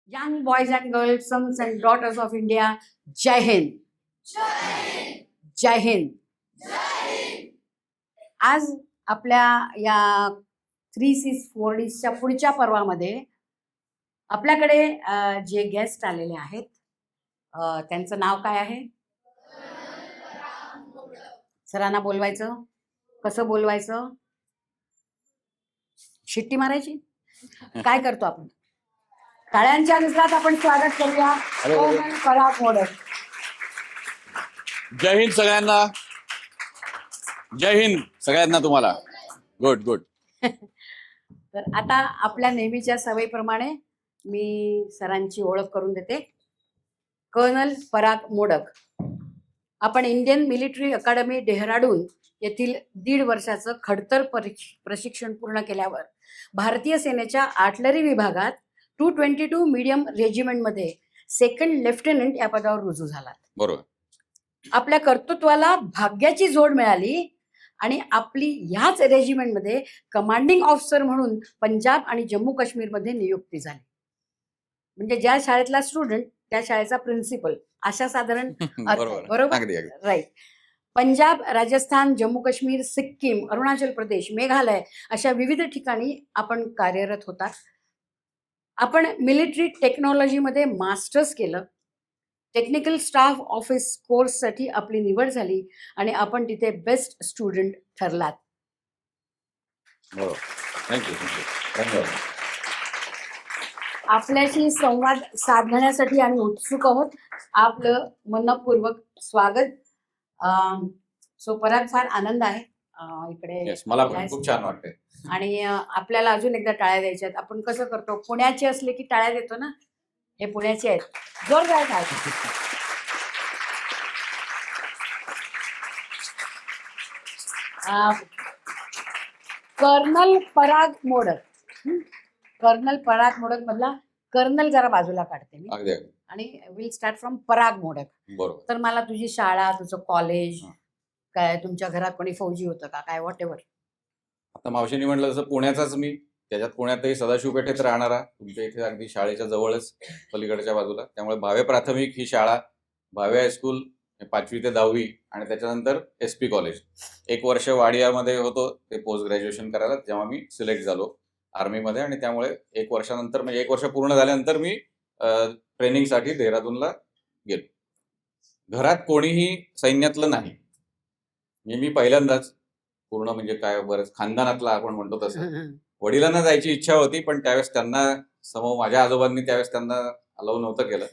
Young boys and girls, sons and daughters of India, Jai Hind. Jai Hind. आज आपल्या या 3Cs 4Dsच्या पुढच्या पर्वामध्ये आपल्याकडे जे गेस्ट आलेले आहेत त्यांचं नाव काय आहे? सरांना बोलवायचं. कसं बोलवायचं? शिट्टी मारायची? काय करतो आपण? टाळ्यांच्या गजरात आपण स्वागत करूया कोमल पराग मोडक. जय हिंद सगळ्यांना. जय हिंद सगळ्यांना. तुम्हाला गुड गुड. तर आता आपल्या नेहमीच्या सवयीप्रमाणे मी सरांची ओळख करून देते. कर्नल पराग मोडक. आपण इंडियन मिलिटरी अकादमी डेहराडून येथील 1.5 वर्षाचं खडतर प्रशिक्षण पूर्ण केल्यावर भारतीय सेनेच्या आर्टिलरी विभागात 222 मीडियम रेजिमेंटमध्ये सेकंड लेफ्टनंट या पदावर रुजू झाला. बरोबर. आपल्या कर्तृत्वाला भाग्याची जोड मिळाली आणि आपली ह्याच रेजिमेंटमध्ये कमांडिंग ऑफिसर म्हणून पंजाब आणि जम्मू काश्मीरमध्ये नियुक्ती झाली. म्हणजे ज्या शाळेतला स्टुडंट त्या शाळेचा प्रिन्सिपल अशा साधारण बरोबर. राईट. पंजाब, राजस्थान, जम्मू काश्मीर, सिक्कीम, अरुणाचल प्रदेश, मेघालय अशा विविध ठिकाणी आपण कार्यरत होता. आपण मिलिटरी टेक्नॉलॉजीमध्ये मास्टर्स केलं. टेक्निकल स्टाफ ऑफिस कोर्ससाठी आपली निवड झाली आणि आपण तिथे बेस्ट स्टुडंट ठरलात. थँक्यू. आपल्याशी संवाद साधण्यासाठी आम्ही उत्सुक आहोत. आपलं मनपूर्वक स्वागत. सो पराग, फार आनंद आहे इकडे. मला पण खूप छान वाटतंय. आणि आपल्याला अजून एकदा टाळ्या द्यायच्या आहेत. आपण कसं करतो, पुण्याचे असले की टाळ्या देतो ना. हे पुण्याचे आहेत. जोरदार टाळ्या. कर्नल पराग मोडक. कर्नल पराग मोडक मधला कर्नल जरा बाजूला काढते मी आणि विल स्टार्ट फ्रॉम पराग मोडक. बरोबर. तर मला तुझी शाळा, तुझं कॉलेज, काय तुमच्या घरात कोणी फौजी होतं का, काय व्हॉट एव्हर. आता मावशीने म्हटलं जसं पुण्याचाच मी, त्याच्यात पुण्यातही सदाशिव पेठेत राहणारा, तुमच्या इथे अगदी शाळेच्या जवळच पलीकडच्या बाजूला. त्यामुळे भावे प्राथमिक ही शाळा, भावे हायस्कूल 5वी ते 10वी आणि त्याच्यानंतर SP कॉलेज. 1 वर्ष वाडियामध्ये होतो ते पोस्ट ग्रॅज्युएशन करायला, जेव्हा मी सिलेक्ट झालो आर्मीमध्ये. आणि त्यामुळे 1 वर्षानंतर, म्हणजे 1 वर्ष पूर्ण झाल्यानंतर मी ट्रेनिंगसाठी देहरादूनला गेलो. घरात कोणीही सैन्यातलं नाही. मी पहिल्यांदाच पूर्ण, म्हणजे काय बरंच खानदानातला आपण म्हणतो तसं. वडिलांना जायची इच्छा होती, पण त्यावेळेस त्यांना माझ्या आजोबांनी त्यावेळेस त्यांना अलाउ नव्हतं केलं.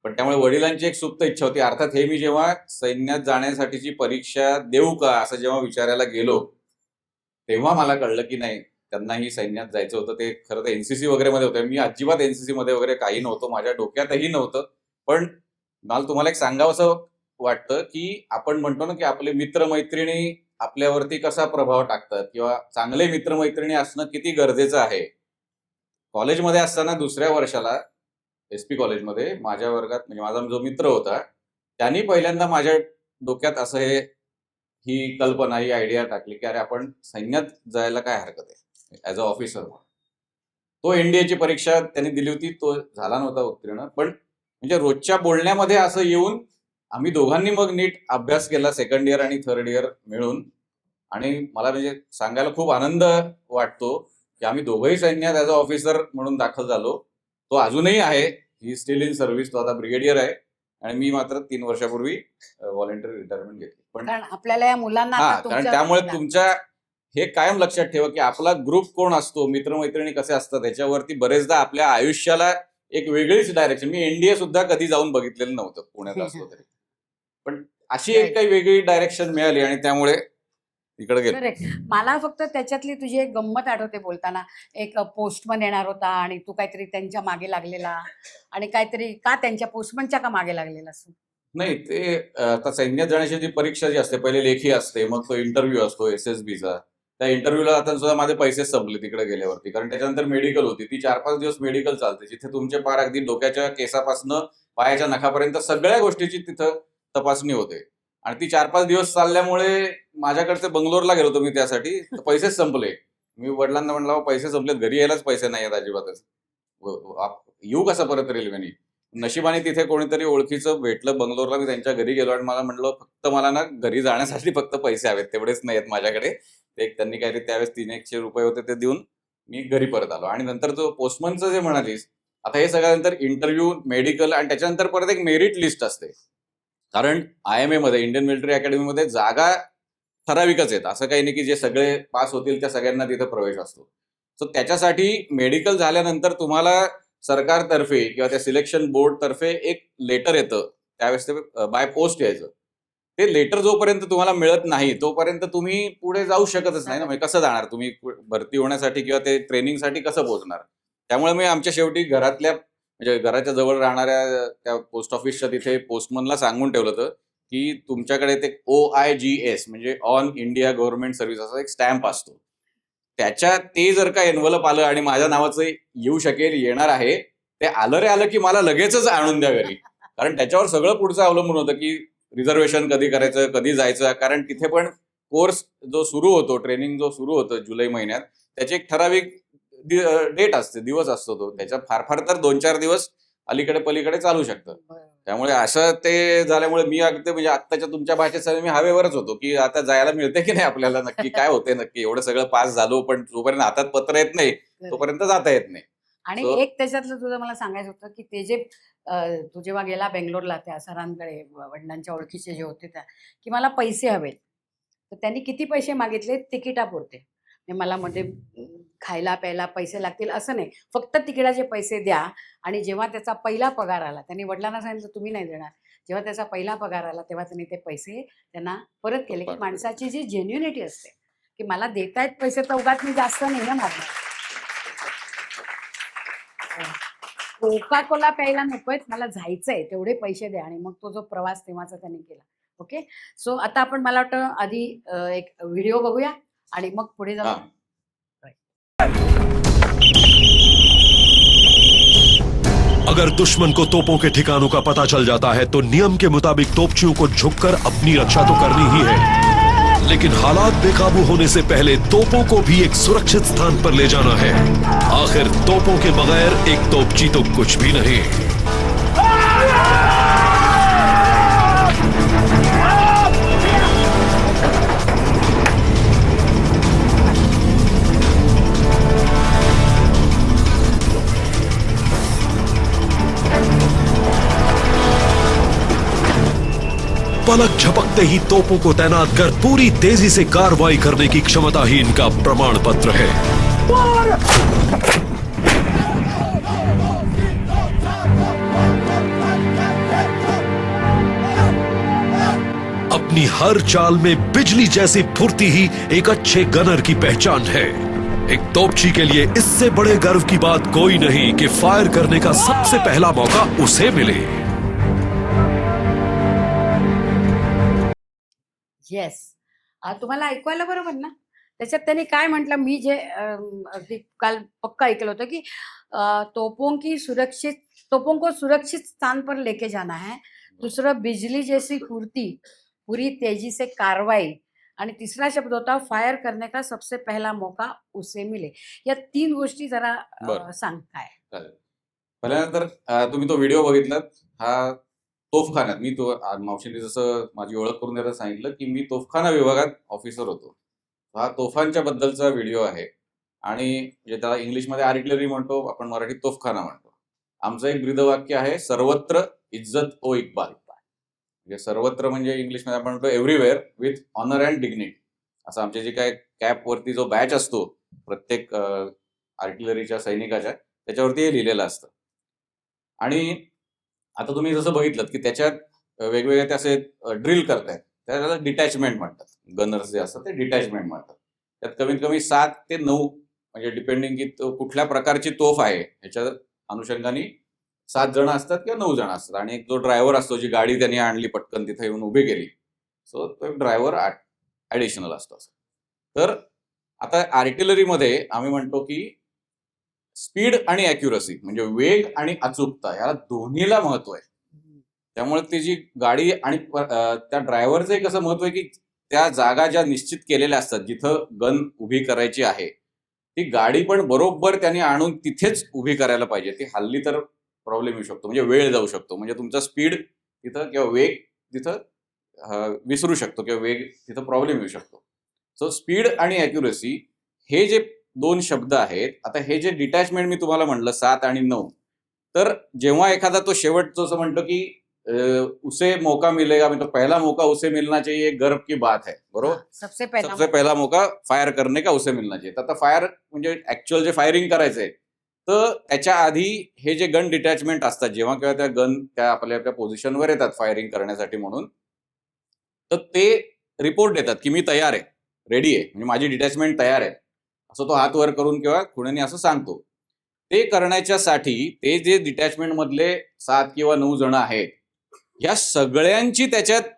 पण त्यामुळे वडिलांची एक सुप्त इच्छा होती. अर्थात हे मी जेव्हा सैन्यात जाण्यासाठीची परीक्षा देऊ का असं जेव्हा विचारायला गेलो, तेव्हा मला कळलं की नाही, त्यांनाही सैन्यात जायचं होतं. ते खरं तर NCC वगैरे मध्ये होते. मी अजिबात NCC मध्ये वगैरे काही नव्हतं, माझ्या डोक्यातही नव्हतं. पण मला तुम्हाला एक सांगावंसं वाटतं की आपण म्हणतो ना की आपले मित्रमैत्रिणी आपल्यावरती कसा प्रभाव टाकतात, किंवा चांगले मित्रमैत्रिणी असणं किती गरजेचं आहे. कॉलेजमध्ये असताना 2ऱ्या वर्षाला SP कॉलेजमध्ये माझ्या वर्गात, म्हणजे माझा जो मित्र होता, त्यांनी पहिल्यांदा माझ्या डोक्यात असं ही कल्पना, ही आयडिया टाकली की अरे आपण सैन्यात जायला काय हरकत आहे ऍज अ ऑफिसर. तो NDAची परीक्षा त्यांनी दिली होती, तो झाला नव्हता उत्तीर्ण. पण म्हणजे रोजच्या बोलण्यामध्ये असं येऊन आम्ही दोघांनी मग नीट अभ्यास केला 2nd इयर आणि 3rd इयर मिळून. आणि मला म्हणजे सांगायला खूप आनंद वाटतो की आम्ही दोघंही सैन्यात ऍज अ ऑफिसर म्हणून दाखल झालो. तो अजूनही आहे, ही स्टील इन सर्व्हिस. तो आता ब्रिगेडियर आहे आणि मी मात्र 3 वर्षापूर्वी व्हॉलेंटरी रिटायरमेंट घेतली. पण आपल्याला या मुलांना कारण त्यामुळे तुमच्या हे कायम लक्षात ठेवा की आपला ग्रुप कोण असतो, मित्रमैत्रिणी कसे असतात, याच्यावरती बरेचदा आपल्या आयुष्याला एक वेगळीच डायरेक्शन. मी NDA सुद्धा कधी जाऊन बघितलेलं नव्हतं पुण्यात असलो तरी, पण अशी एक काही वेगळी डायरेक्शन मिळाली आणि त्यामुळे इकडे गेलो. मला फक्त त्याच्यातली तुझी एक गंमत आठवते. बोलताना एक पोस्टमन येणार होता आणि तू काहीतरी त्यांच्या मागे लागलेला, आणि काहीतरी का त्यांच्या पोस्टमनच्या का मागे लागलेला असतो. नाही, ते आता सैन्यात जाण्याची जी परीक्षा जी असते, पहिले लेखी असते, मग तो इंटरव्ह्यू असतो SSBचा. त्या इंटरव्ह्यूला आता सुद्धा माझे पैसे संपले तिकडे गेल्यावरती, कारण त्याच्यानंतर मेडिकल होती. ती 4-5 दिवस मेडिकल चालते, जिथे तुमचे पार अगदी डोक्याच्या केसापासनं पायाच्या नखापर्यंत सगळ्या गोष्टीची तिथं तपासणी होते. आणि ती 4-5 दिवस चालल्यामुळे माझ्याकडचे बंगलोरला गेलो होतो मी त्यासाठी, पैसेच संपले. मी वडिलांना म्हणलं पैसे संपलेत, घरी यायलाच पैसे नाही आहेत अजिबातच. येऊ कसं परत रेल्वेने. नशिबाने तिथे कोणीतरी ओळखीचं भेटलं बंगलोरला. मी त्यांच्या घरी गेलो आणि मला म्हणलं फक्त मला ना घरी जाण्यासाठी फक्त पैसे हवेत, तेवढेच नाही आहेत माझ्याकडे. ते त्यांनी काहीतरी त्यावेळेस 300 रुपये होते ते देऊन मी घरी परत आलो. आणि नंतर जो पोस्टमनचं जे म्हणालीस, आता हे सगळ्यानंतर इंटरव्ह्यू, मेडिकल आणि त्याच्यानंतर परत एक मेरिट लिस्ट असते. कारण IMA मध्ये, इंडियन मिलिटरी अकॅडमीमध्ये जागा ठराविकच आहेत. असं काही नाही की जे सगळे पास होतील त्या सगळ्यांना तिथे प्रवेश असतो. सो त्याच्यासाठी मेडिकल झाल्यानंतर तुम्हाला सरकारतर्फे किंवा त्या सिलेक्शन बोर्ड तर्फे एक लेटर येतं. त्यावेळेस ते बाय पोस्ट यायचं. ते लेटर जोपर्यंत तुम्हाला मिळत नाही तोपर्यंत तुम्ही पुढे जाऊ शकतच नाही ना. म्हणजे कसं जाणार तुम्ही भरती होण्यासाठी किंवा ते ट्रेनिंगसाठी कसं पोहोचणार. त्यामुळे मी आमच्या शेवटी घरातल्या म्हणजे घराच्या जवळ राहणाऱ्या त्या पोस्ट ऑफिसच्या तिथे पोस्टमनला सांगून ठेवलं होतं की तुमच्याकडे ते OIGS म्हणजे ऑन इंडिया गव्हर्नमेंट सर्व्हिस असा एक स्टॅम्प असतो. त्याच्यात ते जर का एन्व्हलप आलं आणि माझ्या नावाचं येऊ शकेल, येणार आहे, ते आलं रे आलं की मला लगेचच आणून द्या घरी. कारण त्याच्यावर सगळं पुढचं अवलंबून होतं की रिझर्वेशन कधी करायचं, कधी जायचं. कारण तिथे पण कोर्स जो सुरू होतो, ट्रेनिंग जो सुरू होतं जुलै महिन्यात, त्याची एक ठराविक डेट असते, दिवस असतो तो. त्याच्यात फार फार तर 2-4 दिवस अलीकडे पलीकडे चालू शकतं. त्यामुळे असं ते झाल्यामुळे मी अगदी म्हणजे आत्ताच्या तुमच्या भाषेत मी हवेवरच होतो की आता जायला मिळते की नाही आपल्याला, नक्की काय होते नक्की. एवढं सगळं पास झालो पण जोपर्यंत हातात पत्र येत नाही तोपर्यंत जाता येत नाही. आणि So- एक त्याच्यातलं तुझं मला सांगायचं होतं की ते जे तू जेव्हा गेला बेंगलोरला त्या सरांकडे, वडिलांच्या ओळखीचे जे होते त्या, की मला पैसे हवेत, तर त्यांनी किती पैसे मागितले? तिकिटापुरते. म्हणजे मला मध्ये खायला प्यायला पैसे लागतील असं नाही, फक्त तिकिटाचे पैसे द्या. आणि जेव्हा त्याचा पहिला पगार आला, त्यांनी वडिलांना सांगितलं तुम्ही नाही देणार. जेव्हा त्याचा पहिला पगार आला तेव्हा त्यांनी ते पैसे त्यांना परत केले. की माणसाची जी जेन्युनिटी असते की मला देतायत पैसे तर उगाच मी जास्त नाही ना मागणार. कोका कोला प्यायला नकोय, मला जायचंय, तेवढे पैसे द्या. आणि मग तो जो प्रवास तेव्हाचा त्यांनी केला. ओके. सो आता आपण मला वाटतं आधी एक व्हिडिओ बघूया आणि मग पुढे जाऊ. हा. अगर दुश्मन को तोपों के ठिकानों का पता चल जाता है तो नियम के मुताबिक तोपचियों को झुककर अपनी रक्षा तो करनी ही है, लेकिन हालात बेकाबू होने से पहले तोपों को भी एक सुरक्षित स्थान पर ले जाना है। आखिर तोपों के बगैर एक तोपची तो कुछ भी नहीं। पलक झपकते ही तोपों को तैनात कर पूरी तेजी से कार्रवाई करने की क्षमता ही इनका प्रमाण पत्र है। अपनी हर चाल में बिजली जैसी फुर्ती ही एक अच्छे गनर की पहचान है। एक तोपची के लिए इससे बड़े गर्व की बात कोई नहीं कि फायर करने का सबसे पहला मौका उसे मिले। येस. तुम्हाला ऐकवायला बरोबर ना. त्याच्यात त्यांनी काय म्हटलं, मी जे अगदी काल पक्का ऐकलं होतं की तोपों को सुरक्षित स्थान पर लेके जाना है. दुसरं बिजली जैसी फुर्ती, पूरी तेजी से कार्रवाई. आणि तिसरा शब्द होता फायर करने का सबसे पहला मौका उसे मिले. या 3 गोष्टी जरा बरं. सांग काय. चालेल. पहिल्यानंतर तुम्ही तो व्हिडिओ बघितलात. हा तोफखान्यात मी मावशीने जसं माझी ओळख करून द्यायला सांगितलं की मी तोफखाना विभागात ऑफिसर होतो. हा तोफांच्या बद्दलचा व्हिडिओ आहे. आणि जे त्याला इंग्लिशमध्ये आर्टिलरी म्हणतो, आपण मराठीत तोफखाना म्हणतो. आमचं एक ब्रीदवाक्य आहे, सर्वत्र इज्जत ओ इक्बाल. म्हणजे सर्वत्र म्हणजे इंग्लिशमध्ये आपण म्हणतो everywhere with honour and dignity. असं आमचे जे काय कॅपवरती जो बॅच असतो प्रत्येक आर्टिलरीच्या सैनिकाच्या, त्याच्यावरती हे लिहिलेलं असतं. आणि आता तुम्ही जसं बघितलं की त्याच्यात वेगवेगळे ते असे ड्रिल करतायत, त्याला डिटॅचमेंट म्हणतात. गनर्स जे असतात ते डिटॅचमेंट म्हणतात. त्यात कमीत कमी 7 ते 9 म्हणजे डिपेंडिंग की कुठल्या प्रकारची तोफ आहे ह्याच्या अनुषंगाने 7 जण असतात किंवा 9 जण असतात. आणि एक जो ड्रायव्हर असतो, जी गाडी त्यांनी आणली पटकन तिथे येऊन उभी केली, सो तो एक ड्रायव्हर ऍडिशनल असतो. तर आता आर्टिलरीमध्ये आम्ही म्हणतो की स्पीड आणि अॅक्युरसी म्हणजे वेग आणि अचूकता याला दोन्हीला महत्व आहे. त्यामुळे ती जी गाडी आणि त्या ड्रायव्हरचं कसं महत्व आहे की त्या जागा ज्या निश्चित केलेल्या असतात जिथं गन उभी करायची आहे ती गाडी पण बरोबर त्यांनी आणून तिथेच उभी करायला पाहिजे. ती हल्ली तर प्रॉब्लेम येऊ शकतो, म्हणजे वेळ जाऊ शकतो, म्हणजे तुमचा स्पीड तिथं किंवा वेग तिथं विसरू शकतो किंवा वेग तिथं प्रॉब्लेम येऊ शकतो. सो स्पीड आणि ॲक्युरसी हे जे 2 शब्द आहेत. आता हे जे डिटॅचमेंट मी तुम्हाला म्हटलं 7 आणि 9, तर जेव्हा एखादा तो शेवटचं असं म्हणतो की उसे मौका मिलेगा, मतलब पहला मौका उसे मिलना चाहिए, गर्व की बात है, बरोबर. सबसे पहिला सबसे पहला मौका फायर करने का उसे मिलना चाहिए. तर आता फायर म्हणजे ऍक्च्युअल जे फायरिंग करायचंय, तर त्याच्या आधी हे जे गन डिटॅचमेंट असतात, जेव्हा केव्हा त्या गन त्या आपल्या पोझिशनवर येतात फायरिंग करण्यासाठी म्हणून, तर ते रिपोर्ट देतात की मी तयार आहे, रेडी आहे, म्हणजे माझी डिटॅचमेंट तयार आहे, असं तो हात वर करून किंवा कुणाने असं सांगतो. ते करण्याच्यासाठी ते जे डिटॅचमेंट मधले 7 किंवा 9 जण आहेत, या सगळ्यांची त्याच्यात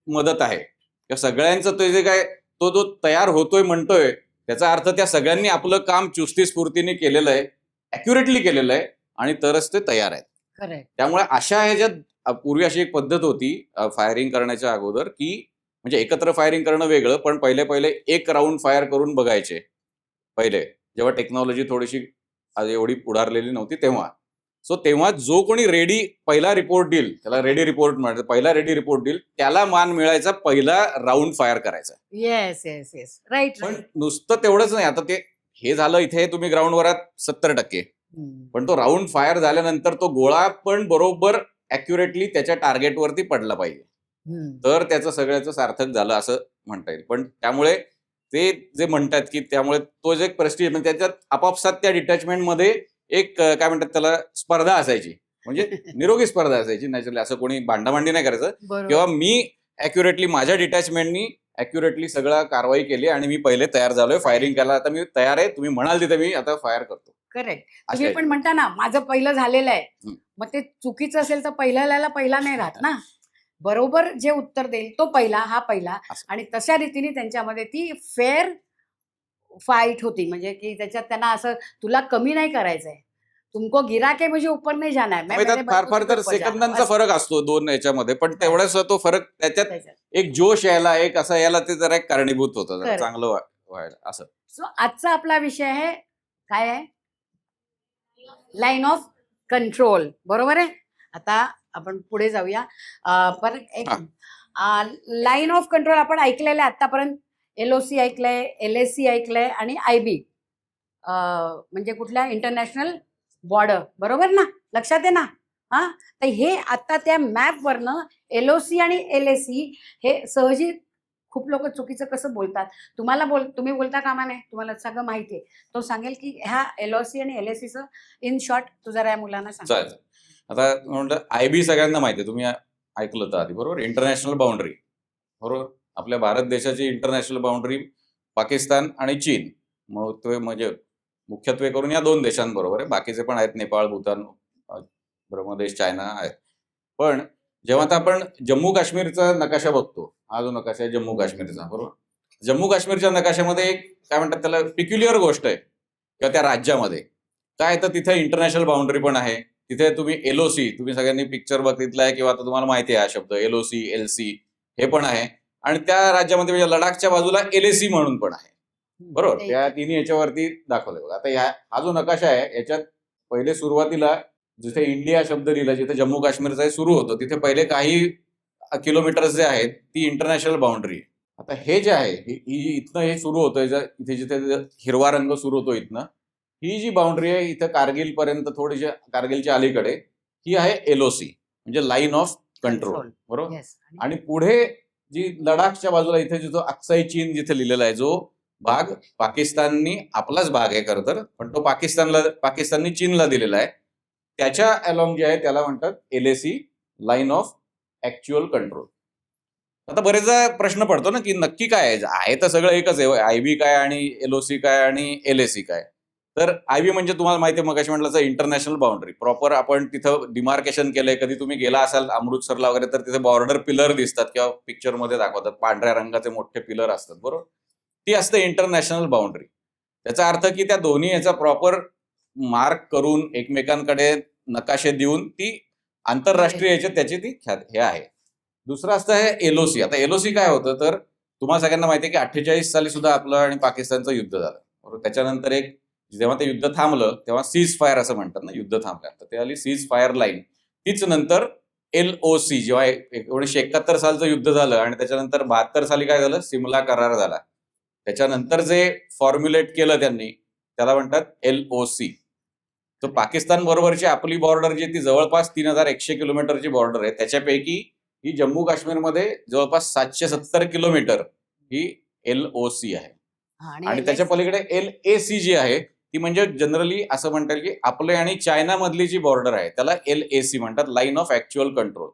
मदत आहे. त्या सगळ्यांचं ते जे काय तो जो तयार होतोय म्हणतोय, त्याचा अर्थ त्या सगळ्यांनी आपलं काम चुस्ती स्फूर्तीने केलेलं आहे, ॲक्युरेटली केलेलं आहे, आणि तरच ते तयार आहेत. खरंय. त्यामुळे अशा ह्याच्यात पूर्वी अशी एक पद्धत होती फायरिंग करण्याच्या अगोदर, की म्हणजे एकत्र फायरिंग करणं वेगळं, पण पहिले पहिले एक राऊंड फायर करून बघायचे. पहिले जेव्हा टेक्नॉलॉजी थोडीशी एवढी पुढारलेली नव्हती तेव्हा. सो तेव्हा जो कोणी रेडी पहिला रिपोर्ट देईल, त्याला रेडी रिपोर्ट म्हणतात, पहिला रेडी रिपोर्ट देईल त्याला मान मिळायचा, पहिला राऊंड फायर करायचा. येस येस येस, राईट पण राईट. नुसतं तेवढंच नाही. आता ते हे झालं, इथे तुम्ही ग्राउंडवर आहात 70%, पण तो राऊंड फायर झाल्यानंतर तो गोळा पण बरोबर ॲक्युरेटली त्याच्या टार्गेटवरती पडला पाहिजे, तर त्याचं सगळ्याचं सार्थक झालं असं म्हणता येईल. पण त्यामुळे ते जे म्हणतात की त्यामुळे तो जे प्रेस्टिज, म्हणजे त्याच्यात आपापसात त्या डिटॅचमेंटमध्ये एक काय म्हणतात त्याला, स्पर्धा असायची, म्हणजे निरोगी स्पर्धा असायची नॅचरली. असं कोणी भांडाभांडी नाही करायचं, बरोबर. किंवा मी ॲक्युरेटली माझ्या डिटॅचमेंटनी ॲक्युरेटली सगळं कारवाई केली आणि मी पहिले तयार झालोय, फायरिंग करायला आता मी तयार आहे, तुम्ही म्हणाल तिथे मी आता फायर करतो. करेक्ट. अशा तुम्ही पण म्हणता ना माझं पहिलं झालेलं आहे, हं. मग ते चुकीचं असेल तर पहिल्याला पहिला नाही राहत ना. बरोबर जे उत्तर देईल तो पहिला, हा पहिला, असं. आणि तशा रीतीने त्यांच्यामध्ये ती फेअर फाईट होती. म्हणजे की त्याच्यात त्यांना असं तुला कमी नाही करायचंय, तुमको गिरा के मुझे ऊपर नाही जाना है, मैं त्यामुळे मेरे त्यात फार बल फार को तर ऊपर जाना हूं. सेकंदांचा असं फरक असतो दोन याच्यामध्ये, पण तेवढाच तो फरक त्याच्यात त्याच्यात. एक जोश यायला, एक असं यायला ते जरा एक कारणीभूत होतं, जरा Correct. चांगलं व्हायला असं. सो आजचा आपला विषय आहे काय आहे, लाईन ऑफ कंट्रोल. बरोबर आहे. आता आपण पुढे जाऊया. पण एक लाईन ऑफ कंट्रोल आपण ऐकलेलं आहे आतापर्यंत. LOC ऐकलंय, LAC ऐकलंय, आणि IB म्हणजे कुठल्या इंटरनॅशनल बॉर्डर. बरोबर ना, लक्षात आहे ना. हा, तर हे आता त्या मॅपवरनं LOC आणि LAC हे सहजी खूप लोक चुकीचं कसं बोलतात. तुम्ही बोलता कामा नये, तुम्हाला सगळं माहिती आहे. तो सांगेल की ह्या LOC आणि LACचं इन शॉर्ट तू जरा या मुलांना सांग. चालेल. आता म्हणलं IB सगळ्यांना माहिती आहे, तुम्ही ऐकलं तर आधी, बरोबर. इंटरनॅशनल बाउंड्री, बरोबर. आपल्या भारत देशाची इंटरनॅशनल बाउंड्री पाकिस्तान आणि चीन म्हणजे मुख्यत्वे करून या 2 देशांबरोबर आहे. बाकीचे पण आहेत, नेपाळ, भूतान, ब्रह्मदेश, चायना आहेत. पण जेव्हा आता आपण जम्मू काश्मीरचा नकाशा बघतो, हा जो नकाशा आहे जम्मू काश्मीरचा, बरोबर. जम्मू काश्मीरच्या नकाशामध्ये एक काय म्हणतात त्याला पिक्युलियर गोष्ट आहे, किंवा त्या राज्यामध्ये काय, तर तिथे इंटरनॅशनल बाउंड्री पण आहे. तिथे तुम्ही LOC, तुम्ही सगळ्यांनी पिक्चर बघितला आहे किंवा आता तुम्हाला माहिती आहे हा शब्द LOC, LC हे पण आहे. आणि त्या राज्यामध्ये म्हणजे लडाखच्या बाजूला LAC म्हणून पण आहे, बरोबर. त्या तिन्ही याच्यावरती दाखवलंय बघा. आता हा जो नकाशा आहे याच्यात पहिले सुरुवातीला जिथे इंडिया शब्द लिहिला, जिथे जम्मू काश्मीरचा सुरू होतो, तिथे पहिले काही किलोमीटर्स जे आहेत ती इंटरनॅशनल बाउंड्री आहे. आता हे जे आहे इथनं हे सुरू होतं, इथे जिथे हिरवा रंग सुरू होतो इथनं, ही जी बाउंड्री आहे इथं कारगिल पर्यंत, थोडीशी कारगिलच्या अलीकडे, ही आहे LOC म्हणजे लाईन ऑफ कंट्रोल, बरोबर. आणि पुढे जी लडाखच्या बाजूला इथे जो अक्साई चीन जिथे लिहिलेला आहे, जो भाग पाकिस्ताननी आपलाच भाग आहे खरं तर, पण तो पाकिस्ताननी चीनला दिलेला आहे, त्याच्या अलॉंग जे आहे त्याला म्हणतात LAC, line of actual control. आता बरेचदा प्रश्न पडतो ना की नक्की काय आहे, तर सगळं एकच आहे, IB काय आणि LOC काय आणि LAC काय. तर IB म्हणजे तुम्हाला माहिती आहे, मगाशी म्हटलं इंटरनॅशनल बाउंड्री प्रॉपर, आपण तिथं डिमार्केशन केलंय. कधी तुम्ही गेला असाल अमृतसरला वगैरे, तर तिथे बॉर्डर पिलर दिसतात किंवा पिक्चरमध्ये दाखवतात, पांढऱ्या रंगाचे मोठे पिलर असतात, बरोबर. ती असते इंटरनॅशनल बाउंड्री. त्याचा अर्थ की त्या दोन्ही याचा प्रॉपर मार्क करून एकमेकांकडे नकाशे देऊन ती आंतरराष्ट्रीय याच्यात त्याची ती हे आहे. दुसरं असतं आहे LOC. आता LOC काय होतं, तर तुम्हाला सगळ्यांना माहिती आहे की 48 साली सुद्धा आपलं आणि पाकिस्तानचं युद्ध झालं, बरोबर. त्याच्यानंतर एक जेव्हा ते युद्ध थांबलं तेव्हा सीज फायर असं म्हणतात ना, युद्ध थांबलं, तर ते आली सीज फायर लाईन. तीच नंतर LOC, जेव्हा 1971 सालचं युद्ध झालं आणि त्याच्यानंतर 72 साली काय झालं, सिमला करार झाला. त्याच्यानंतर जे फॉर्म्युलेट केलं त्यांनी त्याला म्हणतात LOC. तर पाकिस्तान बरोबरची आपली बॉर्डर जी ती जवळपास 3100 किलोमीटरची बॉर्डर आहे. त्याच्यापैकी ही जम्मू काश्मीरमध्ये जवळपास 770 किलोमीटर ही LOC आहे. आणि त्याच्या पलीकडे LAC जी आहे ती म्हणजे जनरली असं म्हणता येईल की आपले आणि चायना मधली जी बॉर्डर आहे त्याला LAC म्हणतात, लाईन ऑफ ऍक्च्युअल कंट्रोल.